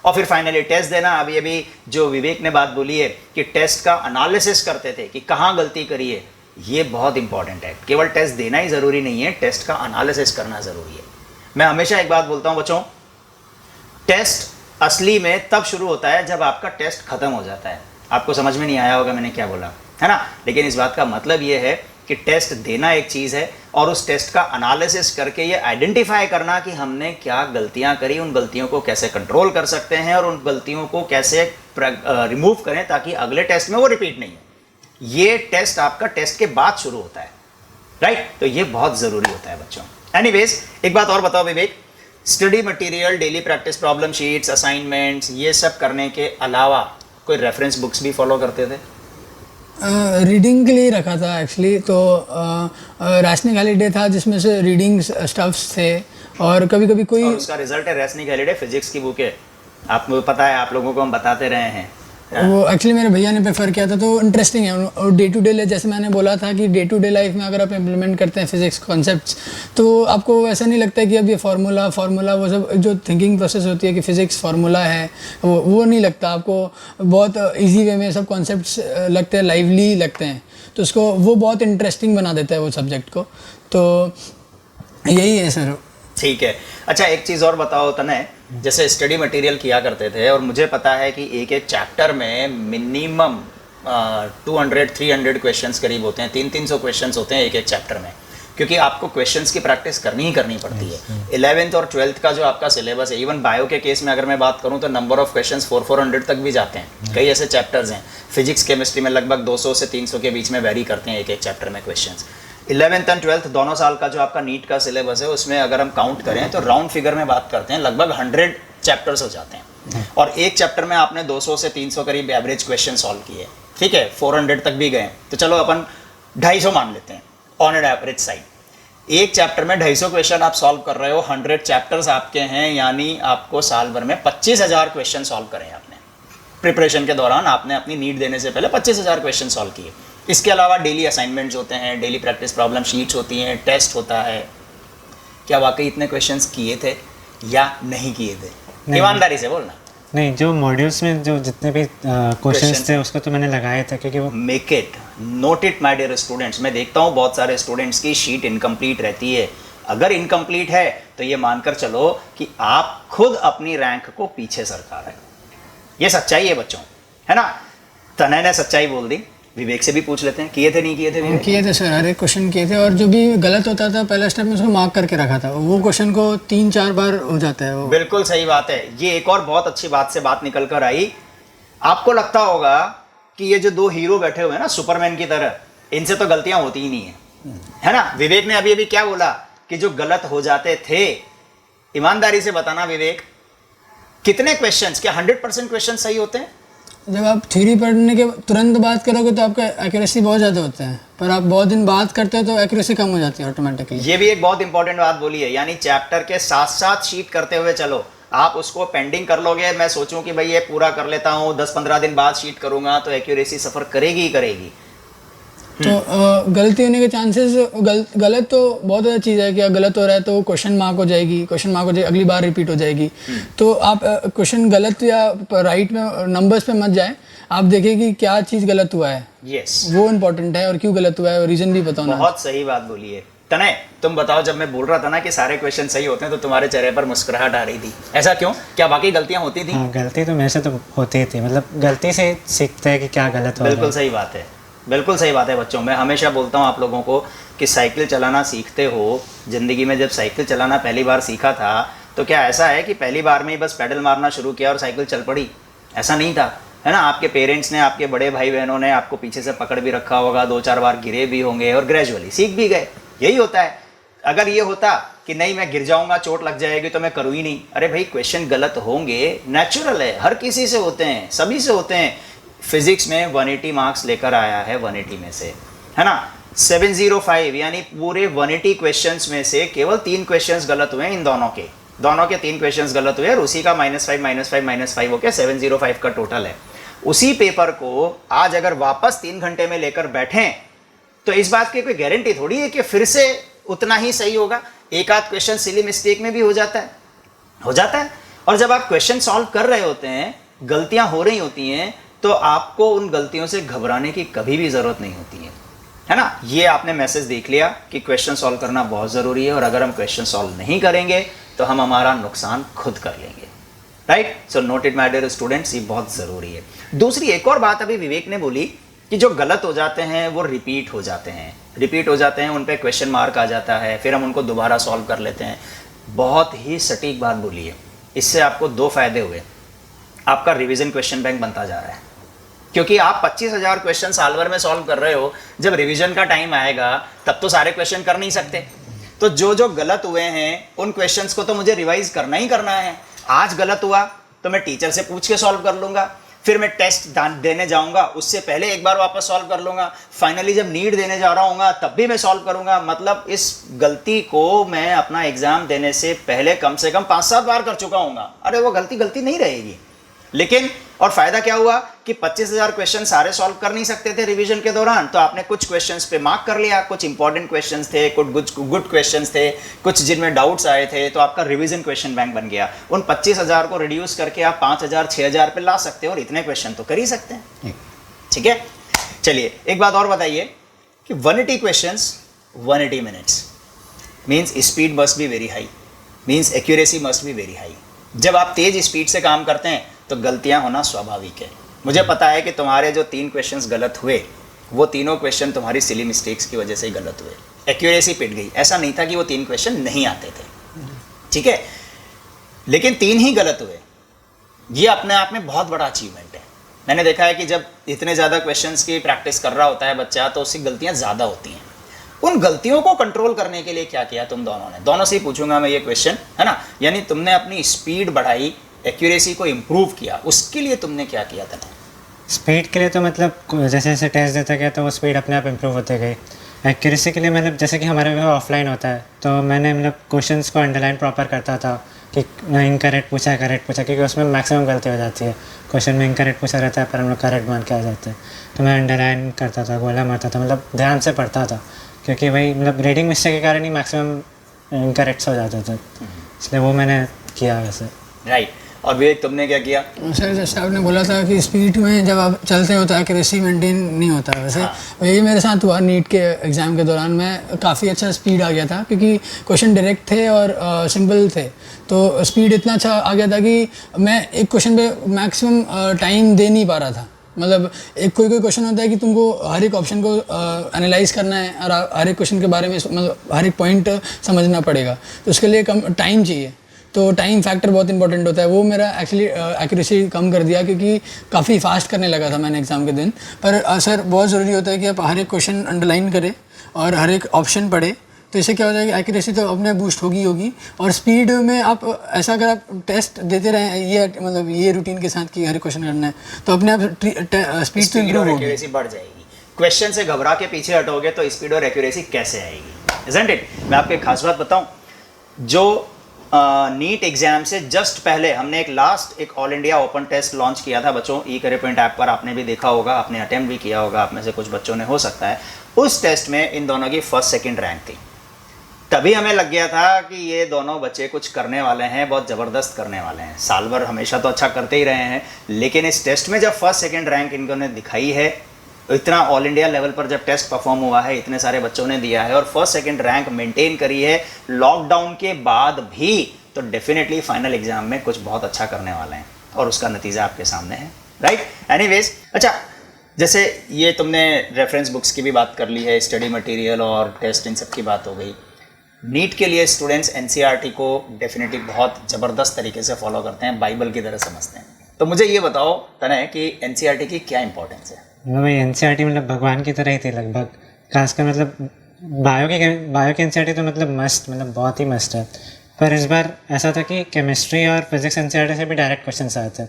और फिर फाइनली टेस्ट देना। अभी जो विवेक ने बात बोली है कि टेस्ट का एनालिसिस करते थे कि कहाँ गलती करी है, ये बहुत इंपॉर्टेंट है। केवल टेस्ट देना ही ज़रूरी नहीं है, टेस्ट का एनालिसिस करना ज़रूरी है। मैं हमेशा एक बात बोलता हूँ बच्चों, टेस्ट असली में तब शुरू होता है जब आपका टेस्ट खत्म हो जाता है। आपको समझ में नहीं आया होगा मैंने क्या बोला, है ना? लेकिन इस बात का मतलब ये है कि टेस्ट देना एक चीज़ है और उस टेस्ट का एनालिसिस करके ये आइडेंटिफाई करना कि हमने क्या गलतियां करी, उन गलतियों को कैसे कंट्रोल कर सकते हैं और उन गलतियों को कैसे रिमूव करें ताकि अगले टेस्ट में वो रिपीट नहीं हो। ये टेस्ट आपका टेस्ट के बाद शुरू होता है, राइट? तो ये बहुत ज़रूरी होता है बच्चों। एनीवेज, एक बात और बताओ Vivek, study material, daily practice problem sheets, assignments, ये सब करने के अलावा कोई रेफरेंस बुक्स भी फॉलो करते थे? रीडिंग के लिए रखा था एक्चुअली, तो रैशनिक हॉलीडे था जिसमें से रीडिंग स्टफ्स थे और कभी कभी कोई और उसका रिजल्ट है रैशनिक हॉलीडे, फिजिक्स की बुक है, आपको पता है, आप लोगों को हम बताते रहे हैं। वो एक्चुअली मेरे भैया ने प्रेफर किया था, तो इंटरेस्टिंग है। और डे टू डे, जैसे मैंने बोला था कि डे टू डे लाइफ में अगर आप इम्प्लीमेंट करते हैं फिजिक्स कॉन्सेप्ट्स, तो आपको ऐसा नहीं लगता है कि अब ये फार्मूला वो सब जो थिंकिंग प्रोसेस होती है कि फिजिक्स फार्मूला है, वो नहीं लगता आपको। बहुत ईजी वे में सब कॉन्सेप्ट्स लगते हैं, लाइवली लगते हैं, तो उसको वो बहुत इंटरेस्टिंग बना देता है वो सब्जेक्ट को। तो यही है सर। ठीक है। अच्छा, एक चीज़ और बताओ तनय, जैसे स्टडी मटेरियल किया करते थे और मुझे पता है कि एक एक चैप्टर में मिनिमम 200-300 क्वेश्चंस करीब होते हैं, 300 क्वेश्चंस होते हैं एक एक चैप्टर में, क्योंकि आपको क्वेश्चंस की प्रैक्टिस करनी ही करनी पड़ती है। 11th और 12th का जो आपका सिलेबस है, इवन बायो के केस में अगर मैं बात करूं तो नंबर ऑफ क्वेश्चंस 400 तक भी जाते हैं। कई ऐसे चैप्टर्स हैं, फिजिक्स केमिस्ट्री में लगभग 200 से 300 के बीच में वेरी करते हैं एक एक चैप्टर में क्वेश्चंस। 11th एंड 12th दोनों साल का जो आपका नीट का सिलेबस है, उसमें अगर हम काउंट करें तो राउंड फिगर में बात करते हैं लगभग 100 चैप्टर्स हो जाते हैं और एक चैप्टर में आपने 200 से 300 करीब एवरेज क्वेश्चन सॉल्व किए, ठीक है, 400 तक भी गए तो चलो अपन 250 मान लेते हैं ऑन एन एवरेज साइड। एक चैप्टर में 250 क्वेश्चन आप सॉल्व कर रहे हो, 100 चैप्टर्स आपके हैं, यानी आपको साल भर में 25,000 क्वेश्चन सॉल्व करें आपने। प्रिपरेशन के दौरान आपने अपनी नीट देने से पहले 25,000 क्वेश्चन सॉल्व किए। इसके अलावा डेली असाइनमेंट्स होते हैं, डेली प्रैक्टिस प्रॉब्लम शीट्स होती हैं, टेस्ट होता है। क्या वाकई इतने क्वेश्चंस किए थे या नहीं किए थे? ईमानदारी से बोलना। नहीं, जो मॉड्यूल्स में जो जितने भी क्वेश्चंस थे उसको तो मैंने लगाए थे, क्योंकि वो make it, note it my dear students. मैं देखता हूँ बहुत सारे स्टूडेंट्स की शीट इनकम्प्लीट रहती है। अगर इनकम्प्लीट है तो ये मानकर चलो कि आप खुद अपनी रैंक को पीछे सरका रहे हो। ये सच्चाई है बच्चों, है ना? तनय ने सच्चाई बोल दी। विवेक से भी पूछ लेते हैं, किए थे नहीं किए थे विवेक? किए थे सर, हर एक क्वेश्चन किए थे और जो भी गलत होता था पहला स्टेप में उसको मार्क करके रखा था। वो क्वेश्चन को 3-4 बार हो जाता है वो। बिल्कुल सही बात है। ये एक और बहुत अच्छी बात से बात निकल कर आई। आपको लगता होगा कि ये जो दो हीरो बैठे हुए हैं ना सुपरमैन की तरह, इनसे तो गलतियां होती ही नहीं है ना? विवेक ने अभी अभी क्या बोला कि जो गलत हो जाते थे, ईमानदारी से बताना विवेक, कितने क्वेश्चंस, क्या 100% क्वेश्चन सही होते हैं? जब आप थ्योरी पढ़ने के तुरंत बात करोगे तो आपका एक्यूरेसी बहुत ज़्यादा होता है, पर आप बहुत दिन बात करते हो तो एक्यूरेसी कम हो जाती है ऑटोमेटिकली। ये भी एक बहुत इंपॉर्टेंट बात बोली है, यानी चैप्टर के साथ साथ शीट करते हुए चलो। आप उसको पेंडिंग कर लोगे, मैं सोचूं कि भाई ये पूरा कर लेता हूँ, 10-15 दिन बाद शीट करूंगा, तो एक्यूरेसी सफ़र करेगी ही करेगी। तो गलती होने के चांसेस, गलत तो बहुत ज़्यादा चीज़ है कि अगर गलत हो रहा है तो क्वेश्चन मार्क हो जाएगी, अगली बार रिपीट हो जाएगी। तो आप क्वेश्चन गलत या राइट में नंबर्स पे मत जाए, आप देखिए कि क्या चीज़ गलत हुआ है। यस, वो इम्पोर्टेंट है और क्यों गलत हुआ है और रीज़न भी बताओ ना। बहुत सही बात बोली है तनय। तुम बताओ, जब मैं बोल रहा था ना कि सारे क्वेश्चन सही होते हैं तो तुम्हारे चेहरे पर मुस्कुराहट आ रही थी, ऐसा क्यों? क्या वाकई गलतियां होती थी? हाँ, गलती तो मेरे से तो होती थी, मतलब गलती से सीखते हैं कि क्या गलत हो रहा है। बिल्कुल सही बात है, बिल्कुल सही बात है बच्चों। मैं हमेशा बोलता हूँ आप लोगों को कि साइकिल चलाना सीखते हो ज़िंदगी में। जब साइकिल चलाना पहली बार सीखा था तो क्या ऐसा है कि पहली बार में ही बस पैडल मारना शुरू किया और साइकिल चल पड़ी? ऐसा नहीं था, है ना? आपके पेरेंट्स ने, आपके बड़े भाई बहनों ने आपको पीछे से पकड़ भी रखा होगा, 2-4 बार गिरे भी होंगे और ग्रेजुअली सीख भी गए। यही होता है। अगर ये होता कि नहीं मैं गिर जाऊंगा, चोट लग जाएगी तो मैं करूँ ही नहीं, अरे भाई क्वेश्चन गलत होंगे, नेचुरल है, हर किसी से होते हैं, सभी से होते हैं। फिजिक्स में 180 मार्क्स लेकर आया है 180 में से, है ना? 705 यानी पूरे 180 क्वेश्चंस में से केवल 3 क्वेश्चंस गलत हुए हैं। इन दोनों के 3 क्वेश्चंस गलत हुए और उसी का -5 होकर 705 का टोटल है। उसी पेपर को आज अगर वापस 3 घंटे में लेकर बैठें तो इस बात की कोई गारंटी थोड़ी है कि फिर से उतना ही सही होगा। एक आध क्वेश्चन सिली मिस्टेक में भी हो जाता है। और जब आप क्वेश्चन सॉल्व कर रहे होते हैं, गलतियां हो रही होती हैं, तो आपको उन गलतियों से घबराने की कभी भी ज़रूरत नहीं होती है। है ना। ये आपने मैसेज देख लिया कि क्वेश्चन सॉल्व करना बहुत ज़रूरी है, और अगर हम क्वेश्चन सॉल्व नहीं करेंगे तो हम हमारा नुकसान खुद कर लेंगे, right. So note it my dear students, ये बहुत ज़रूरी है। दूसरी एक और बात अभी विवेक ने बोली कि जो गलत हो जाते हैं वो रिपीट हो जाते हैं, उन पे क्वेश्चन मार्क आ जाता है, फिर हम उनको दोबारा सॉल्व कर लेते हैं। बहुत ही सटीक बात बोली है। इससे आपको दो फायदे हुए, आपका रिवीजन क्वेश्चन बैंक बनता जा रहा है, क्योंकि आप 25,000 क्वेश्चन साल भर में सॉल्व कर रहे हो, जब रिवीजन का टाइम आएगा तब तो सारे क्वेश्चन कर नहीं सकते, तो जो जो गलत हुए हैं उन क्वेश्चंस को तो मुझे रिवाइज करना ही करना है। आज गलत हुआ तो मैं टीचर से पूछ के सॉल्व कर लूंगा, फिर मैं टेस्ट देने जाऊंगा उससे पहले एक बार वापस सॉल्व कर लूंगा, फाइनली जब नीट देने जा रहा हूँगा तब भी मैं सॉल्व करूंगा। मतलब इस गलती को मैं अपना एग्जाम देने से पहले कम से कम 5-7 बार कर चुका हूँगा। अरे वो गलती नहीं रहेगी। लेकिन और फायदा क्या हुआ कि 25,000 क्वेश्चन सारे सॉल्व कर नहीं सकते थे रिवीजन के दौरान, तो आपने कुछ क्वेश्चंस पे मार्क कर लिया, कुछ इंपॉर्टेंट क्वेश्चंस थे, कुछ गुड क्वेश्चंस थे, कुछ जिनमें डाउट्स आए थे, तो आपका रिवीजन क्वेश्चन बैंक बन गया। उन 25,000 को रिड्यूस करके आप 5,000 6,000 पे ला सकते हो, और इतने क्वेश्चन तो कर ही सकते हैं, ठीक है। चलिए एक बात और बताइए कि 180 questions 180 minutes means speed must be very high, means accuracy must be very high. जब आप तेज स्पीड से काम करते हैं तो गलतियां होना स्वाभाविक है। मुझे पता है कि तुम्हारे जो 3 क्वेश्चंस गलत हुए वो तीनों क्वेश्चन तुम्हारी सिली मिस्टेक्स की वजह से ही गलत हुए, एक्यूरेसी पिट गई। ऐसा नहीं था कि वो 3 क्वेश्चन नहीं आते थे, ठीक है, लेकिन 3 ही गलत हुए। ये अपने आप में बहुत बड़ा अचीवमेंट है। मैंने देखा है कि जब इतने ज़्यादा क्वेश्चंस की प्रैक्टिस कर रहा होता है बच्चा तो उसकी गलतियाँ ज़्यादा होती हैं। उन गलतियों को कंट्रोल करने के लिए क्या किया तुम दोनों ने? दोनों से ही पूछूंगा मैं ये क्वेश्चन, है ना। यानी तुमने अपनी स्पीड बढ़ाई, एक्यूरेसी को इम्प्रूव किया, उसके लिए तुमने क्या किया था? स्पीड के लिए तो मतलब जैसे जैसे टेस्ट देता गया तो वो स्पीड अपने आप इम्प्रूव होते गई। एक्यूरेसी के लिए मतलब जैसे कि हमारे में ऑफलाइन होता है तो मैंने मतलब क्वेश्चंस को अंडरलाइन प्रॉपर करता था कि इनकरेक्ट पूछा करेक्ट पूछा, क्योंकि उसमें मैक्सिमम गलती हो जाती है। क्वेश्चन में इनकरेक्ट पूछा रहता है पर हम लोग करेक्ट मान के आ जाते हैं, तो मैं अंडरलाइन करता था, गोला मारता था, मतलब ध्यान से पढ़ता था, क्योंकि वही मतलब रीडिंग मिस्टेक के कारण ही मैक्सिमम इनकरेक्ट हो जाते थे, इसलिए वो मैंने किया वैसे। राइट। और विवेक तुमने क्या किया? सर जैसे आपने बोला था कि स्पीड में जब आप चलते हो तो एक्यूरेसी मेंटेन नहीं होता, वैसे यही मेरे साथ हुआ। नीट के एग्ज़ाम के दौरान मैं काफ़ी अच्छा स्पीड आ गया था, क्योंकि क्वेश्चन डायरेक्ट थे और सिंपल थे, तो स्पीड इतना अच्छा आ गया था कि मैं एक क्वेश्चन पे मैक्सिमम टाइम दे नहीं पा रहा था। मतलब एक कोई क्वेश्चन होता है कि तुमको हर एक ऑप्शन को एनालाइज करना है और हर एक क्वेश्चन के बारे में मतलब हर एक पॉइंट समझना पड़ेगा, तो उसके लिए कम टाइम चाहिए, तो टाइम फैक्टर बहुत इंपॉर्टेंट होता है। वो मेरा एक्चुअली एक्यूरेसी कम कर दिया, क्योंकि काफ़ी फास्ट करने लगा था मैंने एग्ज़ाम के दिन। पर सर बहुत ज़रूरी होता है कि आप हर एक क्वेश्चन अंडरलाइन करें और हर एक ऑप्शन पढ़े, तो इससे क्या हो जाएगा, एक्यूरेसी तो अपने बूस्ट होगी। और स्पीड में आप ऐसा अगर आप टेस्ट देते रहें ये मतलब ये रूटीन के साथ कि हर क्वेश्चन करना है, तो अपने आप स्पीड तो इंप्रूव होगी, एक्यूरेसी बढ़ जाएगी। क्वेश्चन से घबरा के पीछे हटोगे तो स्पीड और एक्यूरेसी कैसे आएगी? Isn't it? मैं आपको एक खास बात बताऊं, जो नीट एग्जाम से जस्ट पहले हमने एक all India open test launch किया था बच्चों, eCareerPoint ऐप पर, आपने भी देखा होगा, आपने अटेम्प्ट भी किया होगा, आप में से कुछ बच्चों ने हो सकता है। उस टेस्ट में इन दोनों की 1st 2nd रैंक थी। तभी हमें लग गया था कि ये दोनों बच्चे कुछ करने वाले हैं, बहुत ज़बरदस्त करने वाले हैं। साल भर हमेशा तो अच्छा करते ही रहे हैं, लेकिन इस टेस्ट में जब 1st 2nd रैंक इनको ने दिखाई है, इतना ऑल इंडिया लेवल पर जब टेस्ट परफॉर्म हुआ है, इतने सारे बच्चों ने दिया है और 1st 2nd रैंक मेंटेन करी है लॉकडाउन के बाद भी, तो डेफिनेटली फाइनल एग्जाम में कुछ बहुत अच्छा करने वाले हैं और उसका नतीजा आपके सामने है, राइट। एनीवेज, अच्छा, जैसे ये तुमने रेफरेंस बुक्स की भी बात कर ली है, स्टडी मटेरियल और टेस्ट, इन सब की बात हो गई। नीट के लिए स्टूडेंट्स एनसीईआरटी को डेफिनेटली बहुत ज़बरदस्त तरीके से फॉलो करते हैं, बाइबल की तरह समझते हैं। तो मुझे ये बताओ तनय कि एनसीईआरटी की क्या इंपॉर्टेंस है? भाई एनसीईआरटी मतलब भगवान की तरह ही थी लगभग, खासकर मतलब बायो की एनसीईआरटी तो मतलब मस्त, मतलब बहुत ही मस्त है। पर इस बार ऐसा था कि केमिस्ट्री और फिजिक्स एनसीईआरटी से भी डायरेक्ट क्वेश्चन आए थे,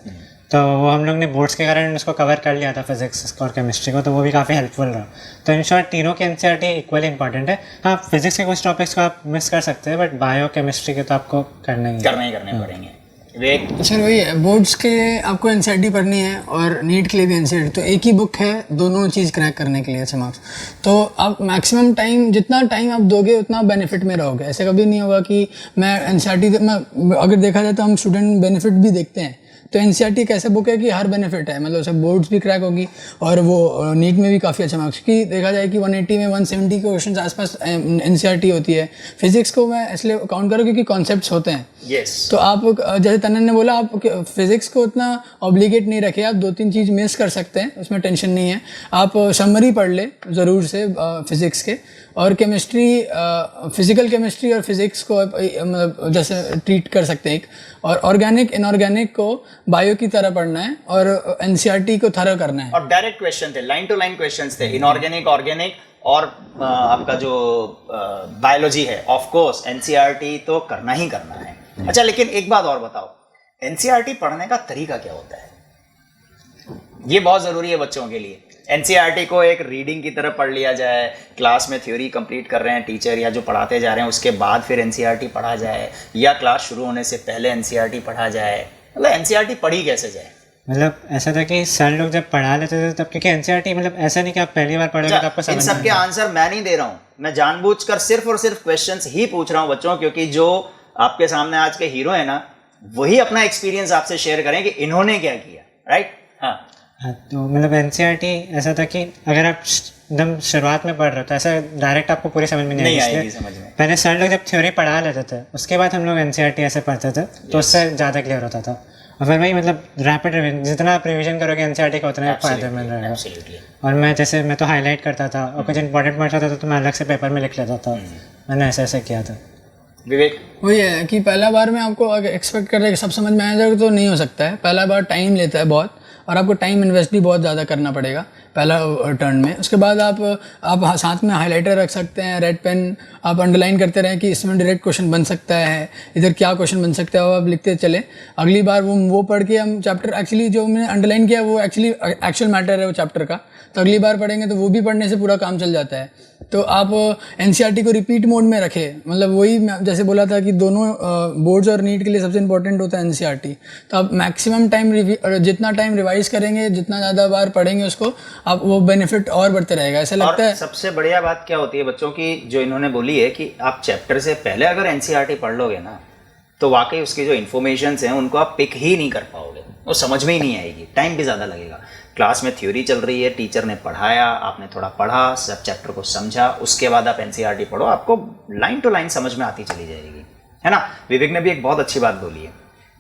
तो वो हम लोग ने बोर्ड्स के कारण उसको कवर कर लिया था, फिजिक्स और केमिस्ट्री को, तो वो भी काफ़ी हेल्पफुल रहा। तो इन शॉर्ट तीनों की एनसीईआरटी इक्वली इंपॉर्टेंट है। हाँ, फिजिक्स के कुछ टॉपिक्स को आप मिस कर सकते हैं, बट बायो केमिस्ट्री के तो आपको करने पड़ेंगे। सर वही है, बोर्ड्स के आपको एनसीईआरटी पढ़नी है और नीट के लिए भी एनसीईआरटी, तो एक ही बुक है दोनों चीज़ क्रैक करने के लिए अच्छे मार्क्स। तो आप मैक्सिमम टाइम, जितना टाइम आप दोगे उतना बेनिफिट में रहोगे। ऐसे कभी नहीं होगा कि मैं एनसीईआरटी में, अगर देखा जाए तो हम स्टूडेंट बेनिफिट भी देखते हैं, तो एनसीईआरटी एक ऐसा बुक है कि हर बेनिफिट है, मतलब सब बोर्ड्स भी क्रैक होगी और वो नीट में भी काफ़ी अच्छा मार्क्स, क्योंकि देखा जाए कि 180 में 170 के क्वेश्चन आसपास एनसीईआरटी होती है। फिजिक्स को मैं इसलिए काउंट करूँ क्योंकि कॉन्सेप्ट्स होते हैं। यस तो आप जैसे तनन ने बोला, आप फिजिक्स को उतना ऑब्लिगेट नहीं रखे, आप 2-3 चीज़ मिस कर सकते हैं, उसमें टेंशन नहीं है। आप समरी पढ़ ले ज़रूर से फिजिक्स के, और केमिस्ट्री, फिजिकल केमिस्ट्री और फिजिक्स को मतलब जैसे ट्रीट कर सकते हैं एक, और ऑर्गेनिक इनऑर्गेनिक को बायो की तरह पढ़ना है और एनसीईआरटी को थरो करना है। और डायरेक्ट क्वेश्चन थे, लाइन टू लाइन क्वेश्चंस थे, इनऑर्गेनिक, ऑर्गेनिक और आपका जो बायोलॉजी है, ऑफ कोर्स एनसीईआरटी तो करना ही करना है। अच्छा, लेकिन एक बात और बताओ, एनसीईआरटी पढ़ने का तरीका क्या होता है? ये बहुत जरूरी है बच्चों के लिए। एनसीईआरटी को एक रीडिंग की तरह पढ़ लिया जाए, क्लास में थ्योरी कंप्लीट कर रहे हैं टीचर या जो पढ़ाते जा रहे हैं उसके बाद फिर एनसीईआरटी पढ़ा जाए, या क्लास शुरू होने से पहले एनसीईआरटी पढ़ा जाए, मतलब एनसीईआरटी पढ़ी कैसे जाए? मतलब ऐसा था कि सर लोग जब पढ़ा लेते थे तब, क्योंकि एनसीईआरटी मतलब ऐसा नहीं कि आप पहली बार पढ़ोगे तो आपको समझ इन सब के आंसर मैं नहीं दे रहा हूँ, मैं जानबूझकर सिर्फ और सिर्फ क्वेश्चंस ही पूछ रहा हूँ बच्चों, क्योंकि जो आपके सामने आज के हीरो है ना, वही अपना एक्सपीरियंस आपसे शेयर करें कि इन्होंने क्या किया। राइट? हाँ, तो मतलब एनसीईआरटी ऐसा था कि अगर आप एकदम शुरुआत में पढ़ रहे हो तो ऐसा डायरेक्ट आपको पूरी समझ में नहीं आएगी समझ में। पहले सर लोग जब थ्योरी पढ़ा लेते थे उसके बाद हम लोग एनसीईआरटी ऐसे पढ़ते थे, तो उससे ज़्यादा क्लियर होता था। और फिर वही मतलब रैपिड रिवीजन, जितना आप रिवीजन करोगे एनसीईआरटी का उतना फायदेमंद रहेगा। और मैं तो हाईलाइट करता था, और कुछ इंपॉर्टेंट पॉइंट्स आता था तो मैं अलग से पेपर में लिख लेता था। मैंने ऐसे किया था। विवेक? वही है कि पहला बार में आपको एक्सपेक्ट कर रहे हैं कि सब समझ में आ जाएगा तो नहीं हो सकता है। पहला बार टाइम लेता है बहुत, और आपको टाइम इन्वेस्ट भी बहुत ज़्यादा करना पड़ेगा पहला टर्न में। उसके बाद आप साथ में हाइलाइटर रख सकते हैं, रेड पेन, आप अंडरलाइन करते रहें कि इसमें डायरेक्ट क्वेश्चन बन सकता है, इधर क्या क्वेश्चन बन सकता है, वो आप लिखते चले। अगली बार वो पढ़ के हम चैप्टर, एक्चुअली जो मैंने अंडरलाइन किया वो एक्चुअली एक्चुअल मैटर है वो चैप्टर का, तो अगली बार पढ़ेंगे तो वो भी पढ़ने से पूरा काम चल जाता है। तो आप एनसीईआरटी को रिपीट मोड में रखें, मतलब वही मैं जैसे बोला था कि दोनों बोर्ड्स और नीट के लिए सबसे इंपॉर्टेंट होता है एनसीईआरटी। तो आप मैक्सिमम टाइम जितना टाइम रिवाइज करेंगे, जितना ज़्यादा बार पढ़ेंगे उसको, आप वो बेनिफिट और बढ़ते रहेगा, ऐसा लगता है। सबसे बढ़िया बात क्या होती है बच्चों की, जो इन्होंने बोली है कि आप चैप्टर से पहले अगर एनसीईआरटी पढ़ लोगे ना, तो वाकई उसकी जो इन्फॉर्मेशन हैं उनको आप पिक ही नहीं कर पाओगे, वो समझ में ही नहीं आएगी, टाइम भी ज़्यादा लगेगा। क्लास में थ्योरी चल रही है, टीचर ने पढ़ाया, आपने थोड़ा पढ़ा, सब चैप्टर को समझा, उसके बाद आप एनसीईआरटी पढ़ो, आपको लाइन टू लाइन समझ में आती चली जाएगी, है ना? विवेक ने भी एक बहुत अच्छी बात बोली है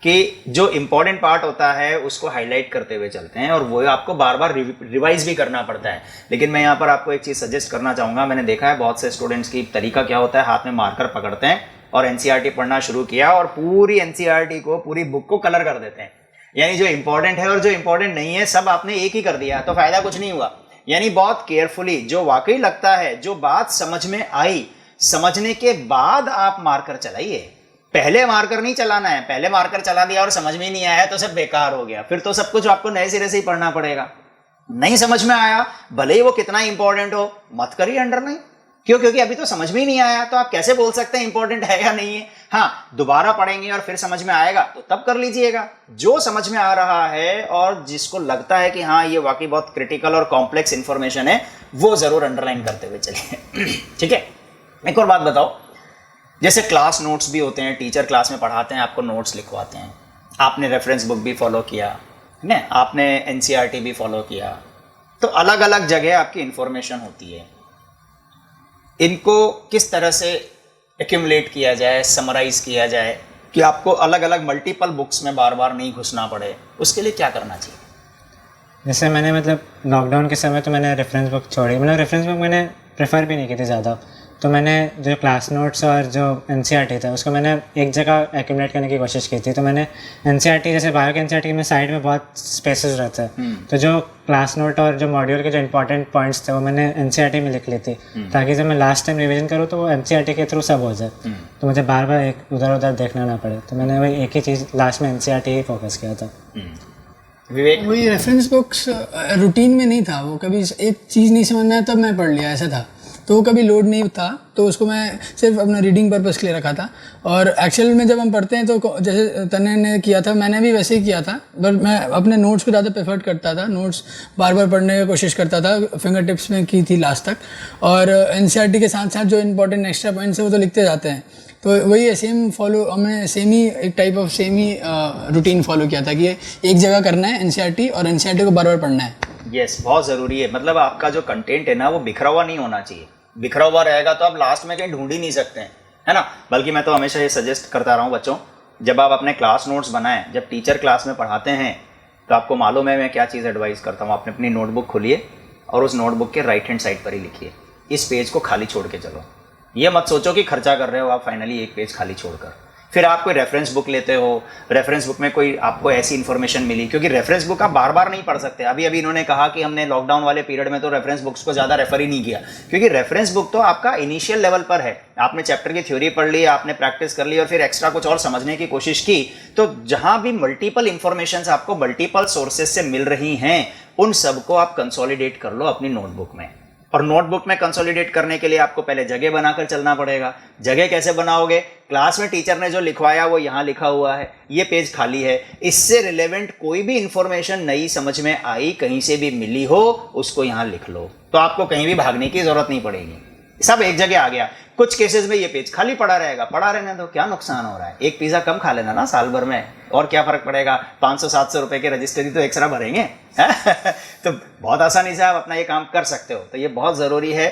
कि जो इंपॉर्टेंट पार्ट होता है उसको हाईलाइट करते हुए चलते हैं, और वो आपको बार बार रिवाइज भी करना पड़ता है। लेकिन मैं यहाँ पर आपको एक चीज़ सजेस्ट करना चाहूँगा, मैंने देखा है बहुत से स्टूडेंट्स की तरीका क्या होता है, हाथ में मार्कर पकड़ते हैं और एनसीईआरटी पढ़ना शुरू किया और पूरी एनसीईआरटी को, पूरी बुक को कलर कर देते हैं। यानी जो इंपॉर्टेंट है और जो इंपॉर्टेंट नहीं है सब आपने एक ही कर दिया, तो फायदा कुछ नहीं हुआ। यानी बहुत केयरफुली जो वाकई लगता है, जो बात समझ में आई, समझने के बाद आप मार्कर चलाइए। पहले मार्कर नहीं चलाना है, पहले मार्कर चला दिया और समझ में नहीं आया तो सब बेकार हो गया, फिर तो सब कुछ आपको नए सिरे से ही पढ़ना पड़ेगा। नहीं समझ में आया, भले ही वो कितना इंपॉर्टेंट हो, मत करिए अंडरलाइन। क्यों? क्योंकि अभी तो समझ में ही नहीं आया, तो आप कैसे बोल सकते हैं इंपॉर्टेंट है या नहीं है? हाँ, दोबारा पढ़ेंगे और फिर समझ में आएगा तो तब कर लीजिएगा। जो समझ में आ रहा है और जिसको लगता है कि हाँ ये वाकई बहुत क्रिटिकल और कॉम्प्लेक्स इंफॉर्मेशन है, वो जरूर अंडरलाइन करते हुए चलिए। ठीक है? एक और बात बताओ, जैसे क्लास नोट्स भी होते हैं, टीचर क्लास में पढ़ाते हैं, आपको नोट्स लिखवाते हैं, आपने रेफरेंस बुक भी फॉलो किया ना, आपने एनसीईआरटी भी फॉलो किया, तो अलग अलग जगह आपकी इंफॉर्मेशन होती है। इनको किस तरह से एक्यूमुलेट किया जाए, समराइज किया जाए कि आपको अलग अलग मल्टीपल बुक्स में बार बार नहीं घुसना पड़े, उसके लिए क्या करना चाहिए? जैसे मैंने मतलब लॉकडाउन के समय तो मैंने रेफरेंस बुक छोड़ी, मतलब रेफरेंस बुक मैंने प्रेफर भी नहीं की थी ज़्यादा, तो मैंने जो क्लास नोट्स और जो एनसीईआरटी था उसको मैंने एक जगह एक्यूमुलेट करने की कोशिश की थी। तो मैंने एनसीईआरटी, जैसे बायो के एनसीईआरटी में साइड में बहुत स्पेसेस रहते हैं, तो जो क्लास नोट और जो मॉड्यूल के जो इंपॉर्टेंट पॉइंट्स थे वो मैंने एनसीईआरटी में लिख ली थी, ताकि जब मैं लास्ट टाइम रिवीजन करूँ तो वो एनसीईआरटी के थ्रू सब हो जाए, तो मुझे बार बार उधर उधर देखना ना पड़े। तो मैंने वही एक ही चीज़ लास्ट में एनसीईआरटी ही फोकस किया था। विवेक? वही रेफरेंस बुक्स रूटीन में नहीं था, वो कभी एक चीज़ नहीं समझ में आया तब मैं पढ़ लिया, ऐसा था, तो वो कभी लोड नहीं था, तो उसको मैं सिर्फ अपना रीडिंग पर्पस के लिए रखा था। और एक्चुअल में जब हम पढ़ते हैं तो जैसे तन्ने ने किया था, मैंने भी वैसे ही किया था, बट मैं अपने नोट्स को ज़्यादा प्रेफर करता था, नोट्स बार बार पढ़ने की कोशिश करता था, फिंगर टिप्स में की थी लास्ट तक, और एनसीईआरटी के साथ साथ जो इंपॉर्टेंट एक्स्ट्रा पॉइंट्स है वो तो लिखते जाते हैं। तो वही है, सेम फॉलो हमने सेम ही एक type of same he routine follow किया था कि ये एक जगह करना है एनसीईआरटी, और एनसीईआरटी को बार बार पढ़ना है। यस, बहुत ज़रूरी है। मतलब आपका जो कंटेंट है ना वो बिखरा हुआ नहीं होना चाहिए। बिखरा हुआ रहेगा तो आप लास्ट में कहीं ढूंढ ही नहीं सकते हैं, है ना। बल्कि मैं तो हमेशा ये सजेस्ट करता रहा हूँ बच्चों, जब आप अपने क्लास नोट्स बनाएं, जब टीचर क्लास में पढ़ाते हैं तो आपको मालूम है मैं क्या चीज़ एडवाइस करता हूँ। आपने अपनी नोटबुक खोलिए और उस नोटबुक के राइट हैंड साइड पर ही लिखिए, इस पेज को खाली छोड़ के चलो। ये मत सोचो कि खर्चा कर रहे हो आप फाइनली एक पेज खाली छोड़कर। फिर आप कोई रेफरेंस बुक लेते हो, रेफरेंस बुक में कोई आपको ऐसी इन्फॉर्मेशन मिली, क्योंकि रेफरेंस बुक आप बार बार नहीं पढ़ सकते। अभी इन्होंने कहा कि हमने लॉकडाउन वाले पीरियड में तो रेफरेंस बुक्स को ज़्यादा रेफर ही नहीं किया, क्योंकि रेफरेंस बुक तो आपका इनिशियल लेवल पर है। आपने चैप्टर की थ्योरी पढ़ ली, आपने प्रैक्टिस कर ली और फिर एक्स्ट्रा कुछ और समझने की कोशिश की, तो जहाँ भी मल्टीपल इन्फॉर्मेशन आपको मल्टीपल सोर्सेज से मिल रही हैं, उन सबको आप कंसोलिडेट कर लो अपनी नोटबुक में। और नोटबुक में कंसोलिडेट करने के लिए आपको पहले जगह बनाकर चलना पड़ेगा। जगह कैसे बनाओगे? क्लास में टीचर ने जो लिखवाया वो यहाँ लिखा हुआ है, ये पेज खाली है, इससे रिलेवेंट कोई भी इंफॉर्मेशन नई समझ में आई, कहीं से भी मिली हो, उसको यहाँ लिख लो, तो आपको कहीं भी भागने की जरूरत नहीं पड़ेगी, सब एक जगह आ गया। कुछ केसेस में ये पेज खाली पड़ा रहेगा, पड़ा रहने दो, क्या नुकसान हो रहा है? एक पिज़्ज़ा कम खा लेना ना साल भर में, और क्या फर्क पड़ेगा? 500-700 रुपए के रजिस्टरी तो एक्स्ट्रा भरेंगे तो बहुत आसानी से आप अपना ये काम कर सकते हो। तो ये बहुत ज़रूरी है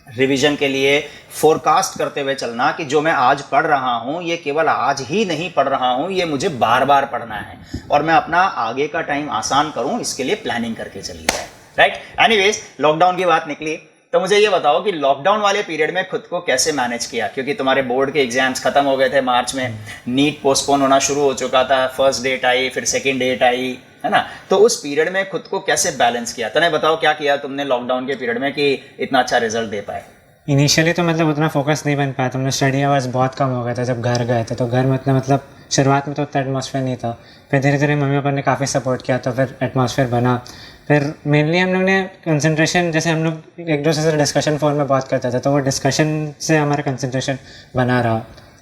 रिवीजन के लिए फोरकास्ट करते हुए चलना कि जो मैं आज पढ़ रहा हूँ ये केवल आज ही नहीं पढ़ रहा हूँ, ये मुझे बार बार पढ़ना है और मैं अपना आगे का टाइम आसान करूँ, इसके लिए प्लानिंग करके चली जाए, राइट। एनीवेज, लॉकडाउन की बात निकली, तो मुझे ये बताओ कि लॉकडाउन वाले पीरियड में खुद को कैसे मैनेज किया, क्योंकि तुम्हारे बोर्ड के एग्जाम्स खत्म हो गए थे मार्च में, नीट पोस्टपोन होना शुरू हो चुका था, फर्स्ट डेट आई, फिर सेकंड डेट आई, है ना। तो उस पीरियड में खुद को कैसे बैलेंस किया? तने बताओ क्या किया तुमने लॉकडाउन के पीरियड में कि इतना अच्छा रिजल्ट दे पाए? इनिशियली तो मतलब उतना फोकस नहीं बन पाया था, मतलब स्टडी आवर्स बहुत कम हो गया था जब घर गए थे, तो घर में उतना मतलब शुरुआत में तो उतना एटमॉस्फेयर नहीं था। फिर धीरे धीरे मम्मी पापा ने काफ़ी सपोर्ट किया, तो फिर एटमॉस्फेयर बना। फिर मेनली हम लोग ने कंसंट्रेशन, जैसे हम लोग एक दूसरे से डिस्कशन फोन में बात करते थे, तो वो डिस्कशन से हमारा कंसंट्रेशन बना रहा,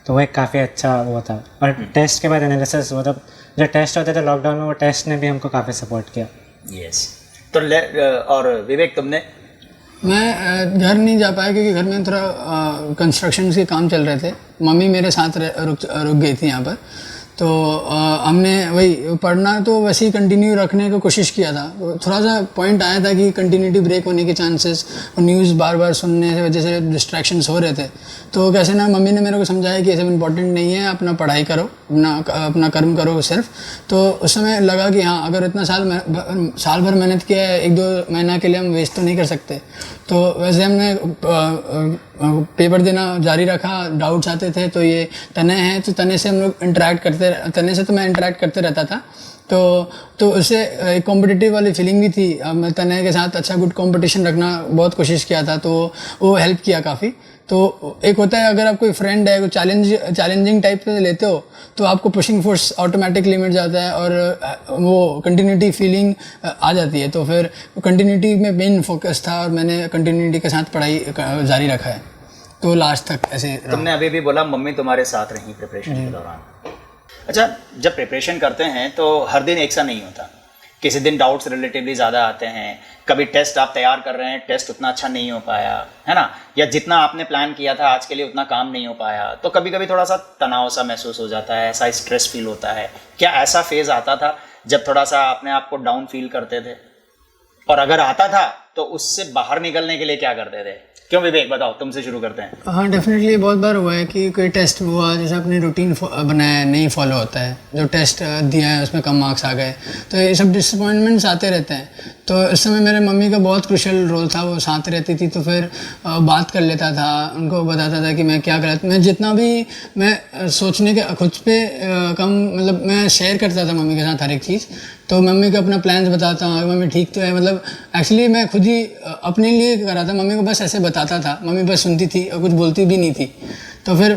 तो वो एक काफ़ी अच्छा वो था। और टेस्ट के बाद एनालिसिस, वो जो टेस्ट होते थे लॉकडाउन में, वो टेस्ट ने भी हमको काफ़ी सपोर्ट किया। यस, तो और विवेक तुमने? मैं घर नहीं जा पाया क्योंकि घर में थोड़ा कंस्ट्रक्शन के काम चल रहे थे, मम्मी मेरे साथ रुक गई थी यहाँ पर। तो हमने वही पढ़ना तो वैसे ही कंटिन्यू रखने की कोशिश किया था। थोड़ा सा पॉइंट आया था कि कंटिन्यूटी ब्रेक होने के चांसेस, और न्यूज़ बार बार सुनने की वजह से डिस्ट्रैक्शंस हो रहे थे। तो कैसे ना मम्मी ने मेरे को समझाया कि ये सब इम्पोर्टेंट नहीं है, अपना पढ़ाई करो, अपना कर्म करो सिर्फ। तो उस समय लगा कि हाँ, अगर इतना साल भर मेहनत किया है, 1-2 महीना के लिए हम वेस्ट तो नहीं कर सकते। तो वैसे हमने पेपर देना जारी रखा, डाउट्स आते थे, तो ये तने हैं, तो तने से हम लोग इंटरेक्ट करते, तने से तो मैं इंटरेक्ट करते रहता था। तो उससे एक कॉम्पिटिटिव वाली फीलिंग भी थी। मैं तने के साथ अच्छा गुड कंपटीशन रखना बहुत कोशिश किया था, तो वो हेल्प किया काफ़ी। तो एक होता है, अगर आप कोई फ्रेंड है, कोई चैलेंजिंग टाइप से लेते हो, तो आपको पुशिंग फोर्स ऑटोमेटिकली मिट जाता है और वो कंटिन्यूटी फीलिंग आ जाती है। तो फिर कंटिन्यूटी में मेन फोकस था और मैंने कंटिन्यूटी के साथ पढ़ाई जारी रखा है, तो लास्ट तक ऐसे। तुमने अभी भी बोला मम्मी तुम्हारे साथ रही प्रिपरेशन के दौरान। अच्छा, जब प्रिपरेशन करते हैं तो हर दिन एक सा नहीं होता, किसी दिन डाउट्स रिलेटिवली ज़्यादा आते हैं, कभी टेस्ट आप तैयार कर रहे हैं, टेस्ट उतना अच्छा नहीं हो पाया, है ना, या जितना आपने प्लान किया था आज के लिए उतना काम नहीं हो पाया, तो कभी कभी थोड़ा सा तनाव सा महसूस हो जाता है, ऐसा स्ट्रेस फील होता है। क्या ऐसा फेज़ आता था जब थोड़ा सा अपने आप को डाउन फील करते थे? और अगर आता था तो उससे बाहर निकलने के लिए क्या करते थे? क्यों विवेक, बताओ, तुमसे शुरू करते हैं। हाँ, डेफिनेटली बहुत बार हुआ है कि कोई टेस्ट हुआ, जैसे अपनी रूटीन बनाया है, नहीं फॉलो होता है, जो टेस्ट दिया है उसमें कम मार्क्स आ गए, तो ये सब डिसअपॉइंटमेंट्स आते रहते हैं। तो इस समय मेरे मम्मी का बहुत क्रूशियल रोल था, वो साथ रहती थी, तो फिर बात कर लेता था, उनको बताता था कि मैं क्या गलत, मैं जितना भी मैं सोचने के खुद पे कम, मतलब मैं शेयर करता था मम्मी के साथ हर एक चीज़। तो मम्मी को अपना प्लान्स बताता हूँ, मम्मी ठीक तो है, मतलब एक्चुअली मैं खुद ही अपने लिए कर रहा था, मम्मी को बस ऐसे बताता था, मम्मी बस सुनती थी और कुछ बोलती भी नहीं थी। तो फिर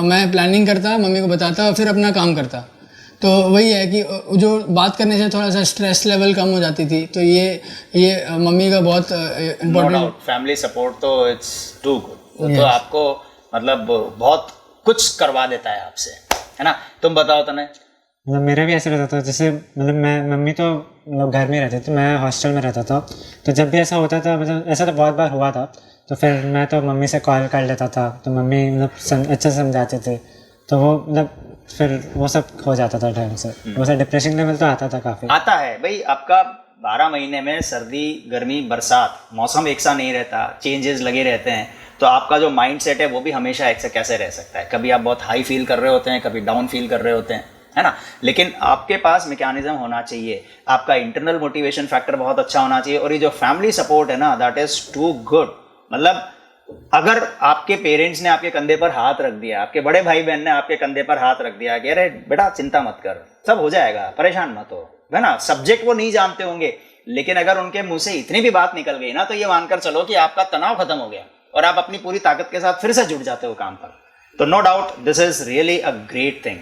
मैं प्लानिंग करता, मम्मी को बताता और फिर अपना काम करता। तो वही है कि जो बात करने से थोड़ा सा स्ट्रेस लेवल कम हो जाती थी। तो ये मम्मी का बहुत इम्पोर्टेंट, फैमिली सपोर्ट तो इट्स टू गुड। तो आपको मतलब बहुत कुछ करवा देता है आपसे, है ना। तुम बताओ तने। मतलब मेरा भी ऐसा रहता था, जैसे मतलब मैं, मम्मी तो मतलब घर में रहती थी, मैं हॉस्टल में रहता था, तो जब भी ऐसा होता था, मतलब ऐसा तो बहुत बार हुआ था तो फिर मैं तो मम्मी से कॉल कर लेता था, तो मम्मी मतलब अच्छे से समझाते थे, तो वो मतलब फिर वो सब हो जाता था ढंग से। वो सब डिप्रेशन लेवल तो आता था काफ़ी। आता है भाई, आपका 12 महीने में सर्दी गर्मी बरसात मौसम एक सा नहीं रहता, चेंजेस लगे रहते हैं, तो आपका जो माइंड सेट है वो भी हमेशा एक से कैसे रह सकता है। कभी आप बहुत हाई फील कर रहे होते हैं, कभी डाउन फील कर रहे होते हैं, है ना। लेकिन आपके पास मैकेनिज्म होना चाहिए, आपका इंटरनल मोटिवेशन फैक्टर बहुत अच्छा होना चाहिए, और ये जो फैमिली सपोर्ट है ना, दैट इज टू गुड। मतलब अगर आपके पेरेंट्स ने आपके कंधे पर हाथ रख दिया, आपके बड़े भाई बहन ने आपके कंधे पर हाथ रख दिया कि अरे बेटा चिंता मत कर, सब हो जाएगा, परेशान मत हो, है ना। सब्जेक्ट वो नहीं जानते होंगे, लेकिन अगर उनके मुंह से इतनी भी बात निकल गई ना, तो ये मानकर चलो कि आपका तनाव खत्म हो गया और आप अपनी पूरी ताकत के साथ फिर से जुट जाते हो काम पर। तो no doubt this is really a great thing.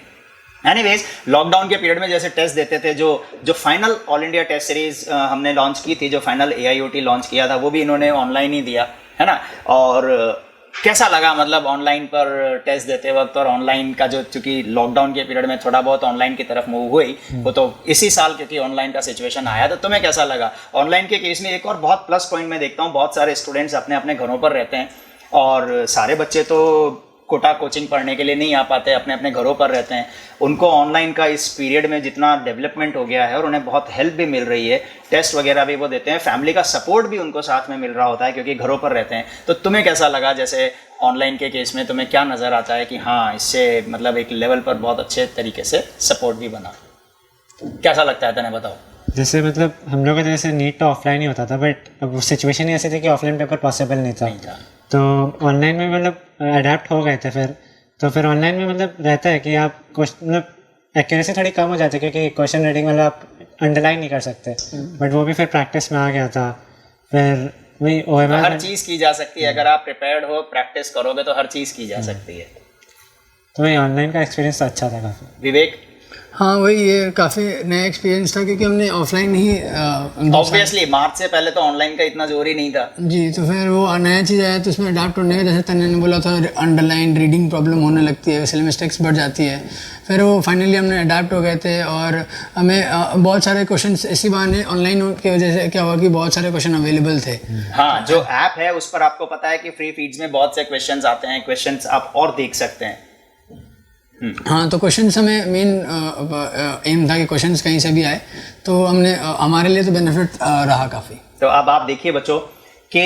Anyways, lockdown के पीरियड में जैसे टेस्ट देते थे, जो final all India test series हमने लॉन्च की थी, जो फाइनल AIOT लॉन्च किया था, वो भी इन्होंने ऑनलाइन ही दिया, है ना। और कैसा लगा मतलब ऑनलाइन पर टेस्ट देते वक्त, और ऑनलाइन का जो, चूंकि लॉकडाउन के पीरियड में थोड़ा बहुत ऑनलाइन की तरफ मूव हुई, वो तो इसी साल क्योंकि ऑनलाइन का सिचुएशन आया, तो तुम्हें कैसा लगा ऑनलाइन के केस में? एक और बहुत प्लस पॉइंट मैं देखता हूँ, बहुत सारे स्टूडेंट्स अपने अपने घरों पर रहते हैं, और सारे बच्चे तो कोटा कोचिंग पढ़ने के लिए नहीं आ पाते, अपने अपने घरों पर रहते हैं। उनको ऑनलाइन का इस पीरियड में जितना डेवलपमेंट हो गया है, और उन्हें बहुत हेल्प भी मिल रही है, टेस्ट वगैरह भी वो देते हैं, फैमिली का सपोर्ट भी उनको साथ में मिल रहा होता है क्योंकि घरों पर रहते हैं। तो तुम्हें कैसा लगा, जैसे ऑनलाइन के केस में तुम्हें क्या नज़र आता है कि हाँ इससे मतलब एक लेवल पर बहुत अच्छे तरीके से सपोर्ट भी बना? कैसा लगता है, तने बताओ। जैसे मतलब हम लोग का जैसे नीट तो ऑफलाइन ही होता था, बट अब सिचुएशन ही ऐसी थी कि ऑफलाइन पेपर पॉसिबल नहीं था, तो ऑनलाइन में मतलब अडेप्ट हो गए थे फिर। तो फिर ऑनलाइन में मतलब रहता है कि आप मतलब एक्यूरेसी थोड़ी कम हो जाती है, क्योंकि क्वेश्चन रीडिंग मतलब आप अंडरलाइन नहीं कर सकते, बट वो भी फिर प्रैक्टिस में आ गया था। फिर वही OMR हर चीज़ की जा सकती है, अगर आप प्रिपेयर्ड हो, प्रैक्टिस करोगे तो हर चीज़ की जा सकती है। तो वही ऑनलाइन का एक्सपीरियंस तो अच्छा था काफ़ी। विवेक? हाँ वही, ये काफ़ी नया एक्सपीरियंस था क्योंकि हमने ऑफलाइन ही ऑब्वियसली मार्च से पहले तो ऑनलाइन का इतना जोर ही नहीं था जी, तो फिर वो नया चीज़ आया तो उसमें अडाप्ट होने का, जैसे तन्ने ने बोला था, अंडरलाइन रीडिंग प्रॉब्लम होने लगती है, इसलिए मिस्टेक्स बढ़ जाती है। फिर वो फाइनली हमने अडाप्ट हो गए थे, और हमें बहुत सारे क्वेश्चंस इसी बहाने ऑनलाइन की वजह से क्या हुआ कि बहुत सारे क्वेश्चन अवेलेबल थे। हाँ, जो ऐप है उस पर आपको पता है कि फ्री फीड्स में बहुत से क्वेश्चंस आते हैं, क्वेश्चंस आप और देख सकते हैं। हाँ, तो क्वेश्चंस हमें मेन एम था कि क्वेश्चंस कहीं से भी आए, तो हमने हमारे लिए तो बेनिफिट रहा काफ़ी। तो अब आप देखिए बच्चों कि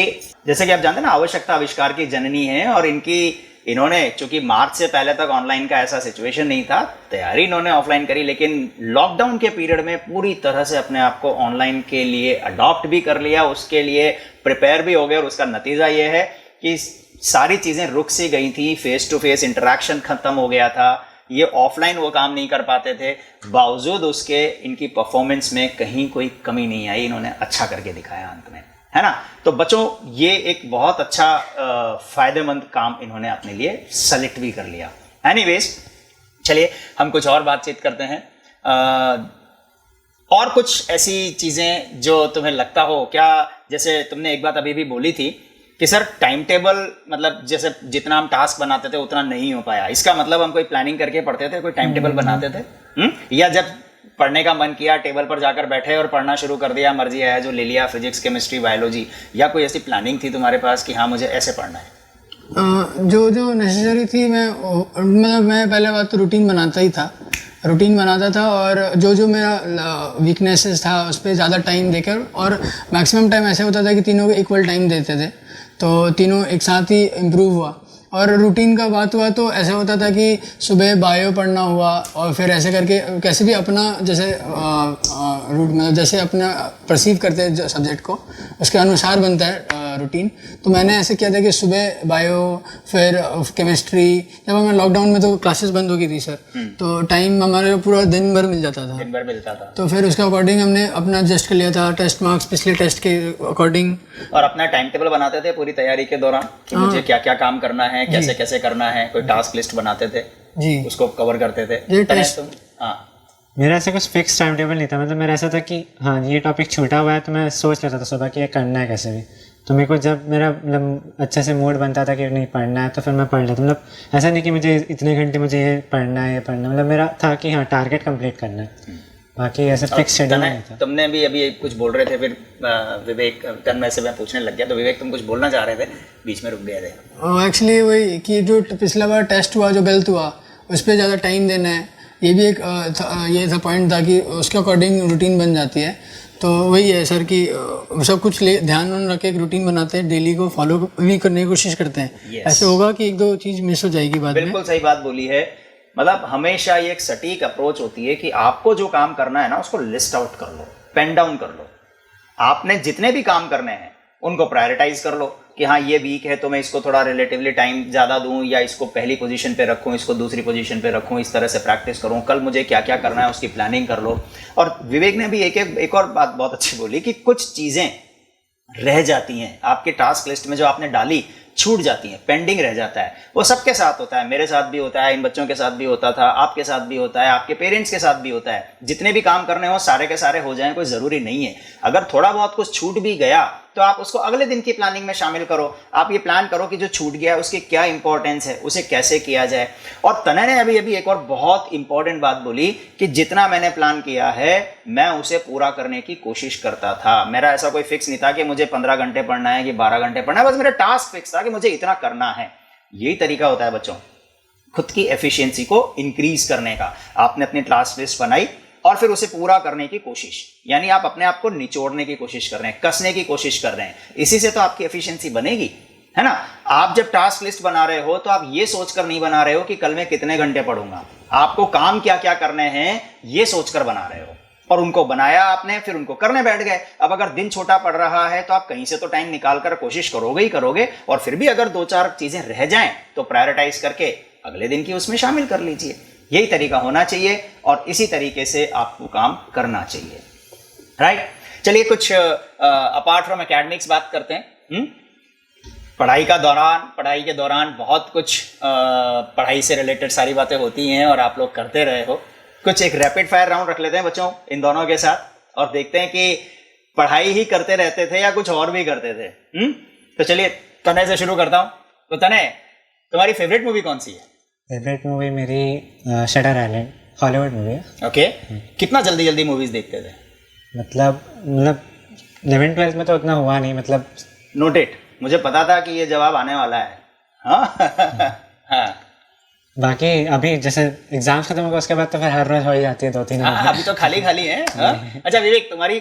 जैसे कि आप जानते हैं ना, आवश्यकता आविष्कार की जननी है, और इन्होंने चूंकि मार्च से पहले तक ऑनलाइन का ऐसा सिचुएशन नहीं था, तैयारी इन्होंने ऑफलाइन करी, लेकिन लॉकडाउन के पीरियड में पूरी तरह से अपने आप को ऑनलाइन के लिए अडॉप्ट भी कर लिया, उसके लिए प्रिपेयर भी हो गए, और उसका नतीजा ये है कि सारी चीज़ें रुक सी गई थी, फेस टू फेस इंटरेक्शन खत्म हो गया था, ये ऑफलाइन वो काम नहीं कर पाते थे, बावजूद उसके इनकी परफॉर्मेंस में कहीं कोई कमी नहीं आई, इन्होंने अच्छा करके दिखाया अंत में, है ना। तो बच्चों ये एक बहुत अच्छा फायदेमंद काम इन्होंने अपने लिए सेलेक्ट भी कर लिया। एनीवेज, चलिए हम कुछ और बातचीत करते हैं। और कुछ ऐसी चीज़ें जो तुम्हें लगता हो क्या, जैसे तुमने एक बात अभी भी बोली थी कि सर टाइम टेबल, मतलब जैसे जितना हम टास्क बनाते थे उतना नहीं हो पाया, इसका मतलब हम कोई प्लानिंग करके पढ़ते थे, कोई टाइम टेबल बनाते थे, या जब पढ़ने का मन किया टेबल पर जाकर बैठे और पढ़ना शुरू कर दिया, मर्जी आया जो ले लिया, फिजिक्स केमिस्ट्री बायोलॉजी, या कोई ऐसी प्लानिंग थी तुम्हारे पास कि हाँ मुझे ऐसे पढ़ना है? जो जो नेसेसरी थी, मैं पहले बात तो रूटीन बनाता ही था, रूटीन बनाता था, और जो जो मेरा वीकनेसेस था उस पर ज़्यादा टाइम देकर, और मैक्सिमम टाइम ऐसे होता था कि तीनों को इक्वल टाइम देते थे, तो तीनों एक साथ ही इम्प्रूव हुआ। और रूटीन का बात हुआ तो ऐसा होता था कि सुबह बायो पढ़ना हुआ, और फिर ऐसे करके कैसे भी अपना जैसे रूट मतलब जैसे अपना परसीव करते हैं सब्जेक्ट को, उसके अनुसार बनता है रूटीन। तो मैंने ऐसे किया था कि सुबह बायो, फिर केमिस्ट्री, जब हमें लॉकडाउन में तो क्लासेस बंद हो गई थी सर, तो टाइम हमारे पूरा दिन भर मिल जाता था, दिन भर मिलता था, तो फिर उसके अकॉर्डिंग हमने अपना एडजस्ट कर लिया था, टेस्ट मार्क्स पिछले टेस्ट के अकॉर्डिंग, और अपना टाइम टेबल बनाते थे पूरी तैयारी के दौरान कि मुझे क्या क्या काम करना है, कैसे कैसे करना है, कोई टास्क लिस्ट बनाते थे जी, उसको कवर करते थे। हाँ, मेरा ऐसा कुछ फिक्स टाइम टेबल नहीं था, मतलब मेरा ऐसा था कि हाँ ये टॉपिक छूटा हुआ है तो मैं सोच लेता था सुबह कि ये करना है कैसे भी, तो मेरे को जब मेरा मतलब अच्छे से मूड बनता था कि नहीं पढ़ना है तो फिर मैं पढ़ लेता, मतलब ऐसा नहीं कि मुझे इतने घंटे मुझे ये पढ़ना है, मतलब मेरा था कि हाँ टारगेट कंप्लीट करना है, बाकी ऐसे फिक्स शेड्यूल नहीं था। तुमने भी अभी कुछ बोल रहे थे, फिर विवेक तन्मय से मैं पूछने लग गया, तो विवेक तुम कुछ बोलना चाह रहे थे, बीच में रुक गए थे। एक्चुअली वही कि जो पिछला बार टेस्ट हुआ जो गलत हुआ उस पर ज़्यादा टाइम देना है, ये भी एक ये था पॉइंट था कि उसके अकॉर्डिंग रूटीन बन जाती है। तो वही है सर कि सब कुछ ध्यान रख के एक रूटीन बनाते हैं, डेली को फॉलो भी करने की कोशिश करते हैं। ऐसे होगा कि एक दो चीज़ मिस हो जाएगी बाद में। बिल्कुल सही बात बोली है। मतलब हमेशा ये एक सटीक अप्रोच होती है कि आपको जो काम करना है ना उसको लिस्ट आउट कर लो, पेन डाउन कर लो। आपने जितने भी काम करने हैं उनको प्रायोरिटाइज कर लो कि हाँ ये वीक है तो मैं इसको थोड़ा रिलेटिवली टाइम ज़्यादा दूं, या इसको पहली पोजीशन पे रखूं, इसको दूसरी पोजीशन पे रखूं, इस तरह से प्रैक्टिस करूं। कल मुझे क्या क्या करना है उसकी प्लानिंग कर लो। और विवेक ने भी एक और बात बहुत अच्छी बोली कि कुछ चीज़ें रह जाती हैं आपके टास्क लिस्ट में, जो आपने डाली छूट जाती हैं, पेंडिंग रह जाता है। वो सबके साथ होता है, मेरे साथ भी होता है, इन बच्चों के साथ भी होता था, आपके साथ भी होता है, आपके पेरेंट्स के साथ भी होता है। जितने भी काम करने हो सारे के सारे हो जाएं, कोई ज़रूरी नहीं है। अगर थोड़ा बहुत कुछ छूट भी गया तो आप उसको अगले दिन की प्लानिंग में शामिल करो। आप ये प्लान करो कि जो छूट गया है उसकी क्या इंपॉर्टेंस है, उसे कैसे किया जाए। और तनय ने अभी एक और बहुत इंपॉर्टेंट बात बोली कि जितना मैंने प्लान किया है मैं उसे पूरा करने की कोशिश करता था। मेरा ऐसा कोई फिक्स नहीं था कि मुझे 15 घंटे पढ़ना है कि 12 घंटे पढ़ना है, बस मेरा टास्क फिक्स था कि मुझे इतना करना है। यही तरीका होता है बच्चों खुद की एफिशिएंसी को इंक्रीज करने का। आपने अपनी टास्क लिस्ट बनाई और फिर उसे पूरा करने की कोशिश, यानी आप अपने आप को निचोड़ने की कोशिश कर रहे हैं, कसने की कोशिश कर रहे हैं। इसी से तो आपकी एफिशिएंसी बनेगी, है ना। आप जब टास्क लिस्ट बना रहे हो तो आप ये सोचकर नहीं बना रहे हो कि कल मैं कितने घंटे पढ़ूंगा। आपको काम क्या क्या करने हैं ये सोचकर बना रहे हो, और उनको बनाया आपने, फिर उनको करने बैठ गए। अब अगर दिन छोटा पड़ रहा है तो आप कहीं से तो टाइम निकाल कर कोशिश करोगे ही करोगे, और फिर भी अगर 2-4 चीजें रह जाएं तो प्रायोरिटाइज करके अगले दिन की उसमें शामिल कर लीजिए। यही तरीका होना चाहिए और इसी तरीके से आपको काम करना चाहिए, राइट। चलिए कुछ अपार्ट फ्रॉम एकेडमिक्स बात करते हैं। पढ़ाई के दौरान बहुत कुछ पढ़ाई से रिलेटेड सारी बातें होती हैं और आप लोग करते रहे हो। कुछ एक रैपिड फायर राउंड रख लेते हैं बच्चों इन दोनों के साथ और देखते हैं कि पढ़ाई ही करते रहते थे या कुछ और भी करते थे। तो चलिए तनय से शुरू करता हूँ। तो तनय, तुम्हारी फेवरेट मूवी कौन सी है? फेवरेट मूवी मेरी शटर आइलैंड, हॉलीवुड मूवी है। ओके। कितना जल्दी मूवीज देखते थे? मतलब 11th-12th में तो उतना हुआ नहीं, मतलब नोटेड। मुझे पता था कि ये जवाब आने वाला है। हाँ हाँ। बाकी अभी जैसे एग्जाम्स खत्म होगा उसके बाद तो फिर हर रोज हो ही जाती है 2-3 हाँ, अभी तो खाली है। हाँ? अच्छा विवेक, तुम्हारी?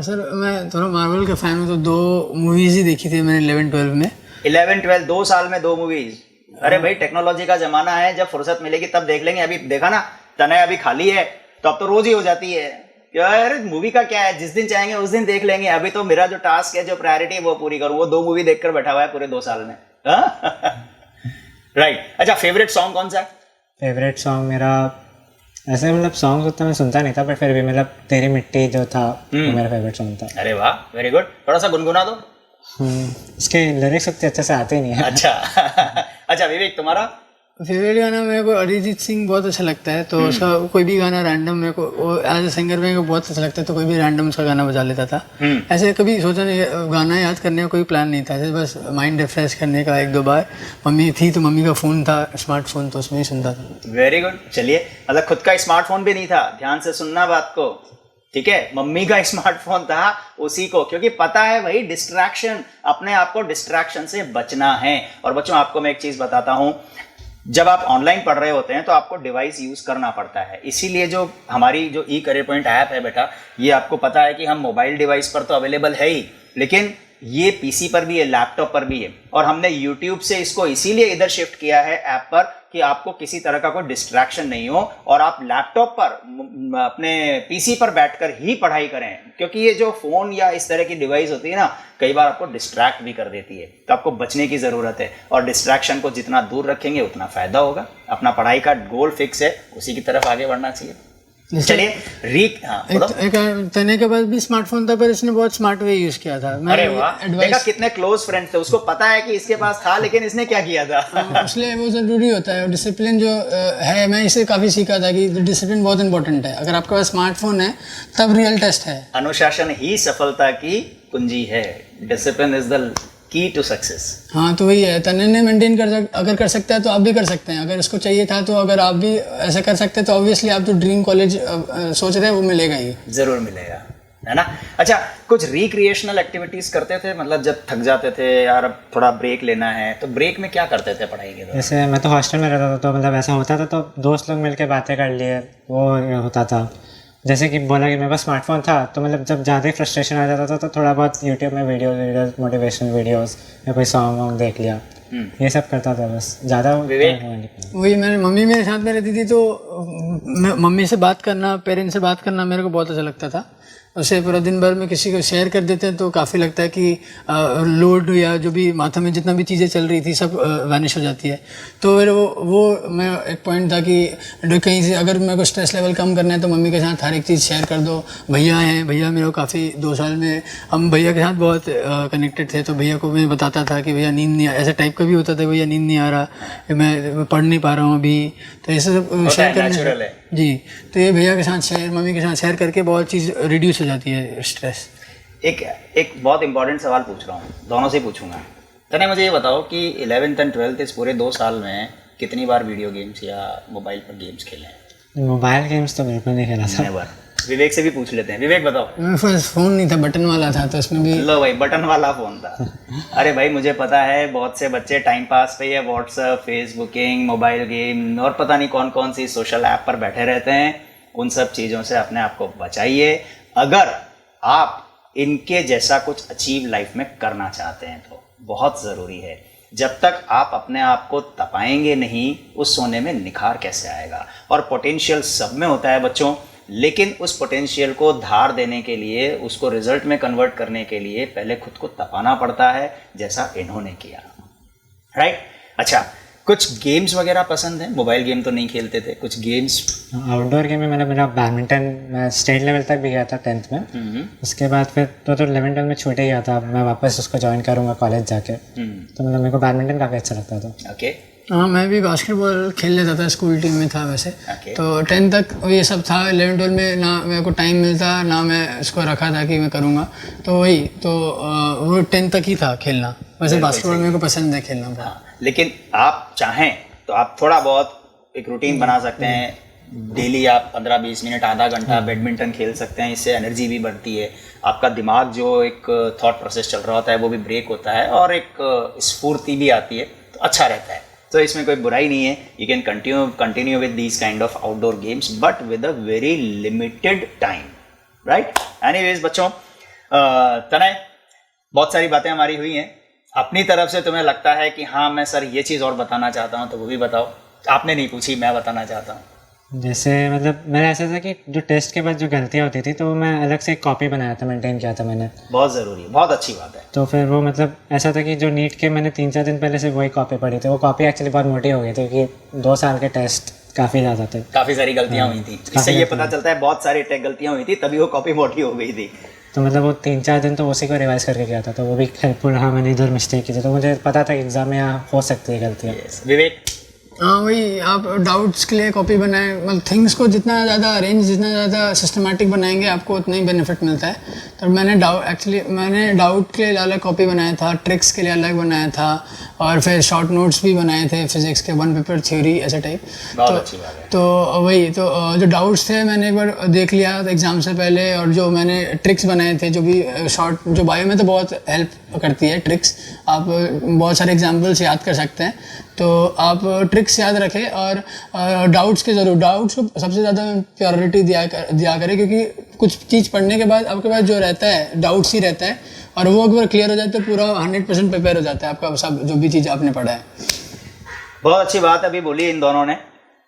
सर मैं थोड़ा मार्वल का फैन हूँ, तो 2 मूवीज ही देखी थी मैंने 11-12 में। 11-12 2 साल में 2 मूवीज? अरे भाई टेक्नोलॉजी का जमाना है, जब फुर्सत मिलेगी तब देख लेंगे। अभी देखा ना, तनय अभी खाली है तो अब तो रोज ही हो जाती है। यार मूवी का क्या है, जिस दिन चाहेंगे उस दिन देख लेंगे। अभी तो मेरा जो टास्क है, जो प्रायोरिटी है वो पूरी करूँ। वो 2 मूवी देखकर बैठा हुआ है पूरे 2 साल में। राइट। अच्छा, फेवरेट सॉन्ग कौन सा है? फेवरेट सॉन्ग मेरा ऐसे मतलब सॉन्ग उतना मैं सुनता नहीं था, पर फिर भी मतलब तेरी मिट्टी जो था वो मेरा फेवरेट सॉन्ग था। अरे वाह, वेरी गुड। थोड़ा सा गुनगुना दो। इसके लिरिक्स उतने अच्छे से आते ही नहीं है। अच्छा अच्छा विवेक, तुम्हारा? फेवरेट गाना मेरे को अरिजीत सिंह बहुत अच्छा लगता है। तो उसका कोई भी गाना रैंडम मेरे को एज ए सिंगर मेरे को बहुत अच्छा लगता है, तो कोई भी रैंडम उसका गाना बजा लेता था। ऐसे कभी सोचा नहीं, गाना याद करने का कोई प्लान नहीं था, ऐसे बस माइंड रिफ्रेश करने का। 1-2 बार मम्मी थी तो मम्मी का फ़ोन था, स्मार्टफोन, तो उसमें ही सुनता था। Very good. चलिए, मतलब खुद का स्मार्टफोन भी नहीं था, ध्यान से सुनना बात को, ठीक है। मम्मी का स्मार्टफोन था, उसी को, क्योंकि पता है भाई डिस्ट्रैक्शन, अपने आप को डिस्ट्रैक्शन से बचना है। और बच्चों आपको मैं एक चीज बताता हूं, जब आप ऑनलाइन पढ़ रहे होते हैं तो आपको डिवाइस यूज करना पड़ता है। इसीलिए जो हमारी जो ई करियर पॉइंट ऐप है बेटा, ये आपको पता है कि हम मोबाइल डिवाइस पर तो अवेलेबल है ही, लेकिन ये पीसी पर भी है, लैपटॉप पर भी है। और हमने यूट्यूब से इसको इसीलिए इधर शिफ्ट किया है ऐप पर कि आपको किसी तरह का कोई डिस्ट्रैक्शन नहीं हो और आप लैपटॉप पर, अपने पीसी पर बैठकर ही पढ़ाई करें। क्योंकि ये जो फोन या इस तरह की डिवाइस होती है ना, कई बार आपको डिस्ट्रैक्ट भी कर देती है, तो आपको बचने की ज़रूरत है। और डिस्ट्रैक्शन को जितना दूर रखेंगे उतना फ़ायदा होगा। अपना पढ़ाई का गोल फिक्स है, उसी की तरफ आगे बढ़ना चाहिए। चलिए एक तने के पास भी स्मार्टफोन था, पर इसने बहुत स्मार्ट वे यूज किया था। अरे वाह, देखा कितने क्लोज फ्रेंड थे, उसको पता है कि इसके पास था, लेकिन इसने क्या किया था। इसलिए वो जरूरी होता है, और डिसिप्लिन जो है, मैं इससे काफी सीखा था कि डिसिप्लिन बहुत इंपॉर्टेंट है। अगर आपके पास स्मार्टफोन है तब रियल टेस्ट है। अनुशासन ही सफलता की कुंजी है। Discipline is the key to success. हाँ तो वही है, तन्ने ने मेंटेन अगर कर सकता है तो आप भी कर सकते हैं। अगर इसको चाहिए था तो अगर आप भी ऐसा कर सकते हैं तो ऑब्वियसली आप जो ड्रीम कॉलेज सोच रहे हैं वो मिलेगा ही, जरूर मिलेगा, है ना। अच्छा, कुछ रिक्रिएशनल एक्टिविटीज करते थे, मतलब जब थक जाते थे यार अब थोड़ा ब्रेक लेना है, तो ब्रेक में क्या करते थे पढ़ाई के दौरान? जैसे मैं तो हॉस्टल में रहता था, तो मतलब ऐसा होता था तो दोस्त लोग मिलकर बातें कर लिए, वो होता था। जैसे कि बोला कि मेरे पास स्मार्टफोन था, तो मतलब जब ज़्यादा ही फ्रस्ट्रेशन आ जाता था तो थोड़ा बहुत यूट्यूब में वीडियोस मोटिवेशनल वीडियोस या कोई सॉन्ग वॉन्ग देख लिया, ये सब करता था बस, ज़्यादा। वही मेरी मम्मी मेरे साथ में रहती थी तो मम्मी से बात करना, पेरेंट्स से बात करना मेरे को बहुत अच्छा लगता था। उसे पूरा दिन भर में किसी को शेयर कर देते हैं तो काफ़ी लगता है कि लोड या जो भी माथा में जितना भी चीज़ें चल रही थी सब वैनिश हो जाती है। तो फिर वो मैं एक पॉइंट था कि कहीं से अगर मेरे को स्ट्रेस लेवल कम करना है तो मम्मी के साथ हर एक चीज़ शेयर कर दो। भैया हैं, भैया मेरे को काफ़ी 2 साल में हम भैया के साथ बहुत कनेक्टेड थे, तो भैया को मैं बताता था कि भैया नींद नहीं ऐसा टाइप का भी होता था, भैया नींद नहीं आ रहा, मैं पढ़ नहीं पा रहा हूँ अभी, तो ऐसे सब शेयर करने जी। तो ये भैया के साथ शेयर, मम्मी के साथ शेयर करके बहुत चीज़ रिड्यूस हो जाती है स्ट्रेस। एक बहुत इंपॉर्टेंट सवाल पूछ रहा हूँ, दोनों से पूछूंगा। तने मुझे ये बताओ कि 11th एंड 12th इस पूरे 2 साल में कितनी बार वीडियो गेम्स या मोबाइल पर गेम्स खेले हैं? मोबाइल गेम्स तो बिल्कुल नहीं खेला था। नेवर। विवेक से भी पूछ लेते हैं। विवेक बताओ। मेरे पास फ़ोन नहीं था, बटन वाला था, तो उसमें भी। लो भाई, बटन वाला फ़ोन था। अरे भाई मुझे पता है बहुत से बच्चे टाइम पास पे या व्हाट्सएप, फेसबुकिंग, मोबाइल गेम और पता नहीं कौन कौन सी सोशल ऐप पर बैठे रहते हैं। उन सब चीज़ों से अपने आप को बचाइए अगर आप इनके जैसा कुछ अचीव लाइफ में करना चाहते हैं तो। बहुत ज़रूरी है, जब तक आप अपने आप को तपाएंगे नहीं उस सोने में निखार कैसे आएगा। और पोटेंशियल सब में होता है बच्चों, लेकिन उस पोटेंशियल को धार देने के लिए, उसको रिजल्ट में कन्वर्ट करने के लिए पहले खुद को तपाना पड़ता है, जैसा इन्होंने किया, राइट। अच्छा, कुछ गेम्स वगैरह पसंद है? मोबाइल गेम तो नहीं खेलते थे, कुछ गेम्स? आउटडोर गेम में मेरा बैडमिंटन, मैं स्टेट लेवल तक भी गया था 10th में। उसके बाद फिर तो 11th में छूट ही गया था, मैं वापस उसको ज्वाइन करूँगा कॉलेज जाके। तो मतलब मेरे को बैडमिंटन काफ़ी अच्छा लगता था। ओके। हाँ, मैं भी बास्केटबॉल खेल लेता था, स्कूल टीम में था वैसे। तो 10th तक ये सब था। 11th-12 में ना मेरे को टाइम मिलता, ना मैं इसको रखा था कि मैं करूँगा, तो वही तो वो 10th तक ही था खेलना। वैसे बास्केटबॉल मेरे को पसंद है खेलना। हाँ, लेकिन आप चाहें तो आप थॉड़ा बहुत एक रूटीन बना सकते हैं। डेली आप 15-20 मिनट, आधा घंटा बैडमिंटन खेल सकते हैं। इससे एनर्जी भी बढ़ती है, आपका दिमाग जो एक थॉट प्रोसेस चल रहा होता है वो भी ब्रेक होता है और एक स्फूर्ति भी आती है, तो अच्छा रहता है। तो इसमें कोई बुराई नहीं है। You can continue with these kind of outdoor games but with a very limited time, right. Anyways बच्चों, तनय, बहुत सारी बातें हमारी हुई हैं। अपनी तरफ से तुम्हें लगता है कि हाँ मैं सर ये चीज़ और बताना चाहता हूँ तो वो भी बताओ। आपने नहीं पूछी, मैं बताना चाहता हूँ। जैसे मतलब मेरा ऐसा था कि जो टेस्ट के बाद जो गलतियाँ होती थी तो मैं अलग से एक कॉपी बनाया था, मेंटेन किया था मैंने। बहुत ज़रूरी है, बहुत अच्छी बात है। तो फिर वो मतलब ऐसा था कि जो नीट के मैंने 3-4 दिन पहले से वही कॉपी पढ़ी थी। वो कॉपी एक्चुअली बहुत मोटी हो गई थी क्योंकि 2 साल के टेस्ट काफ़ी ज़्यादा थे, काफ़ी सारी गलतियाँ हुई थी। इससे ये पता चलता है बहुत सारी टेक गलतियाँ हुई थी, तभी वो कॉपी मोटी हो गई थी। तो मतलब वो 3-4 दिन तो उसी को रिवाइज करके गया था, तो वो भी हेल्पफुल रहा। मैंने इधर मिस्टेक की थी तो मुझे पता था कि एग्जाम में यहाँ हो सकती है गलतियाँ। विवेक? हाँ, वही आप डाउट्स के लिए कॉपी बनाएं। मतलब थिंग्स को जितना ज़्यादा अरेंज, जितना ज़्यादा सिस्टमेटिक बनाएंगे आपको उतना ही बेनिफिट मिलता है। तो मैंने डाउट के लिए अलग कॉपी बनाया था, ट्रिक्स के लिए अलग बनाया था, और फिर शॉर्ट नोट्स भी बनाए थे फिजिक्स के, 1 पेपर थ्योरी ऐसे टाइप। बहुत अच्छी बात है। तो वही तो जो डाउट्स थे मैंने एक बार देख लिया एग्ज़ाम से पहले, और जो मैंने ट्रिक्स बनाए थे जो भी शॉर्ट, जो बायो में तो बहुत हेल्प करती है ट्रिक्स, आप बहुत सारे एग्जाम्पल्स याद कर सकते हैं। तो आप ट्रिक्स याद रखें और डाउट्स को सबसे ज़्यादा प्रायोरिटी दिया करें, क्योंकि कुछ चीज़ पढ़ने के बाद आपके पास जो रहता है डाउट्स ही रहता है, और वो अगर क्लियर हो जाए तो पूरा 100% प्रिपेयर हो जाता है आपका सब जो भी चीज़ आपने पढ़ा है। बहुत अच्छी बात अभी बोली इन दोनों ने।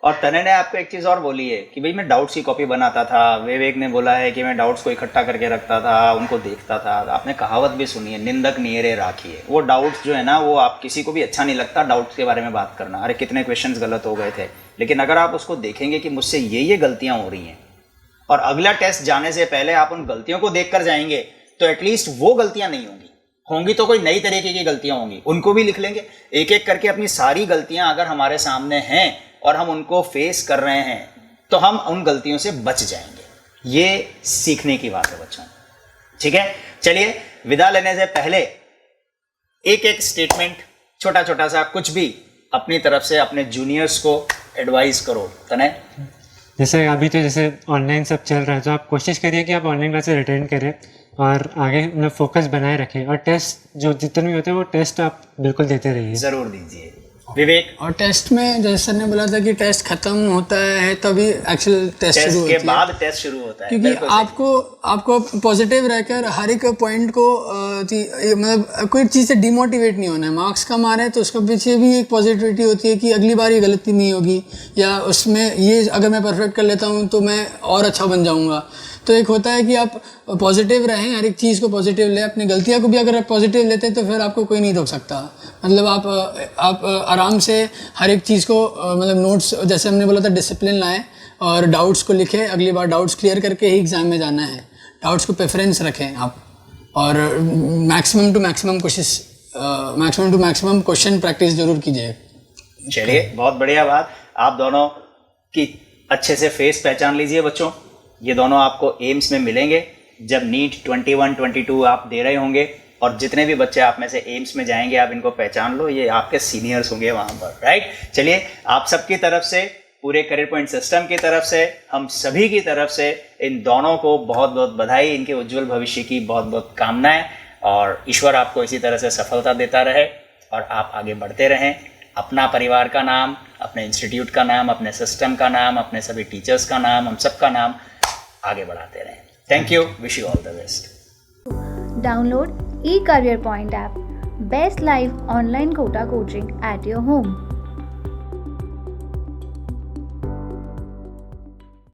और तने ने आपको एक चीज़ और बोली है कि भाई मैं डाउट्स की कॉपी बनाता था। विवेक ने बोला है कि मैं डाउट्स को इकट्ठा करके रखता था, उनको देखता था। आपने कहावत भी सुनी है, निंदक नियरे राखिए। वो डाउट्स जो है ना, वो आप किसी को भी अच्छा नहीं लगता डाउट्स के बारे में बात करना। अरे कितने क्वेश्चंस गलत हो गए थे, लेकिन अगर आप उसको देखेंगे कि मुझसे ये गलतियाँ हो रही हैं और अगला टेस्ट जाने से पहले आप उन गलतियों को देख कर जाएंगे तो एटलीस्ट वो गलतियाँ नहीं होंगी तो कोई नई तरीके की गलतियाँ होंगी, उनको भी लिख लेंगे। एक एक करके अपनी सारी गलतियाँ अगर हमारे सामने हैं और हम उनको फेस कर रहे हैं तो हम उन गलतियों से बच जाएंगे। ये सीखने की बात है बच्चों, ठीक है। चलिए, विदा लेने से पहले एक एक स्टेटमेंट, छोटा छोटा सा कुछ भी अपनी तरफ से अपने जूनियर्स को एडवाइस करो। तनय, जैसे अभी तो जैसे ऑनलाइन सब चल रहा है, तो आप कोशिश करिए कि आप ऑनलाइन क्लासेस अटेंड करें और आगे मतलब फोकस बनाए रखें, और टेस्ट जो जितने भी होते हैं वो टेस्ट आप बिल्कुल देते रहिए। जरूर दीजिए। विवेक, और टेस्ट में जैसे सर ने बोला था कि टेस्ट खत्म होता है तभी एक्चुअल टेस्ट शुरू होती है, के बाद टेस्ट शुरू होता है, क्योंकि बिल्कुल सही। आपको पॉजिटिव रहकर हर एक पॉइंट को मतलब कोई चीज़ से डिमोटिवेट नहीं होना है। मार्क्स कम आ रहे हैं तो उसके पीछे भी एक पॉजिटिविटी होती है कि अगली बार ये गलती नहीं होगी, या उसमें ये अगर मैं परफेक्ट कर लेता हूँ तो मैं और अच्छा बन जाऊँगा। तो एक होता है कि आप पॉजिटिव रहें, हर एक चीज़ को पॉजिटिव लें, अपनी गलतियाँ को भी अगर आप पॉजिटिव लेते हैं तो फिर आपको कोई नहीं रोक सकता। मतलब आप आराम से हर एक चीज़ को मतलब नोट्स, जैसे हमने बोला था डिसिप्लिन लाएं और डाउट्स को लिखें, अगली बार डाउट्स क्लियर करके ही एग्ज़ाम में जाना है। डाउट्स को प्रेफरेंस रखें आप, और maximum to maximum question practice जरूर कीजिए। चलिए, बहुत बढ़िया बात। आप दोनों की अच्छे से फेस पहचान लीजिए बच्चों। ये दोनों आपको एम्स में मिलेंगे जब नीट 21-22 आप दे रहे होंगे, और जितने भी बच्चे आप में से एम्स में जाएंगे आप इनको पहचान लो, ये आपके सीनियर्स होंगे वहाँ पर, राइट। चलिए, आप सबकी तरफ से, पूरे करियर पॉइंट सिस्टम की तरफ से, हम सभी की तरफ से इन दोनों को बहुत बहुत बधाई, इनके उज्जवल भविष्य की बहुत बहुत कामनाएं, और ईश्वर आपको इसी तरह से सफलता देता रहे और आप आगे बढ़ते रहें। अपना परिवार का नाम, अपने इंस्टीट्यूट का नाम, अपने सिस्टम का नाम, अपने सभी टीचर्स का नाम, हम सबका नाम आगे बढ़ाते रहें। Thank you, wish you all the best. Download eCareer Point app. Best live online quota coaching at your home.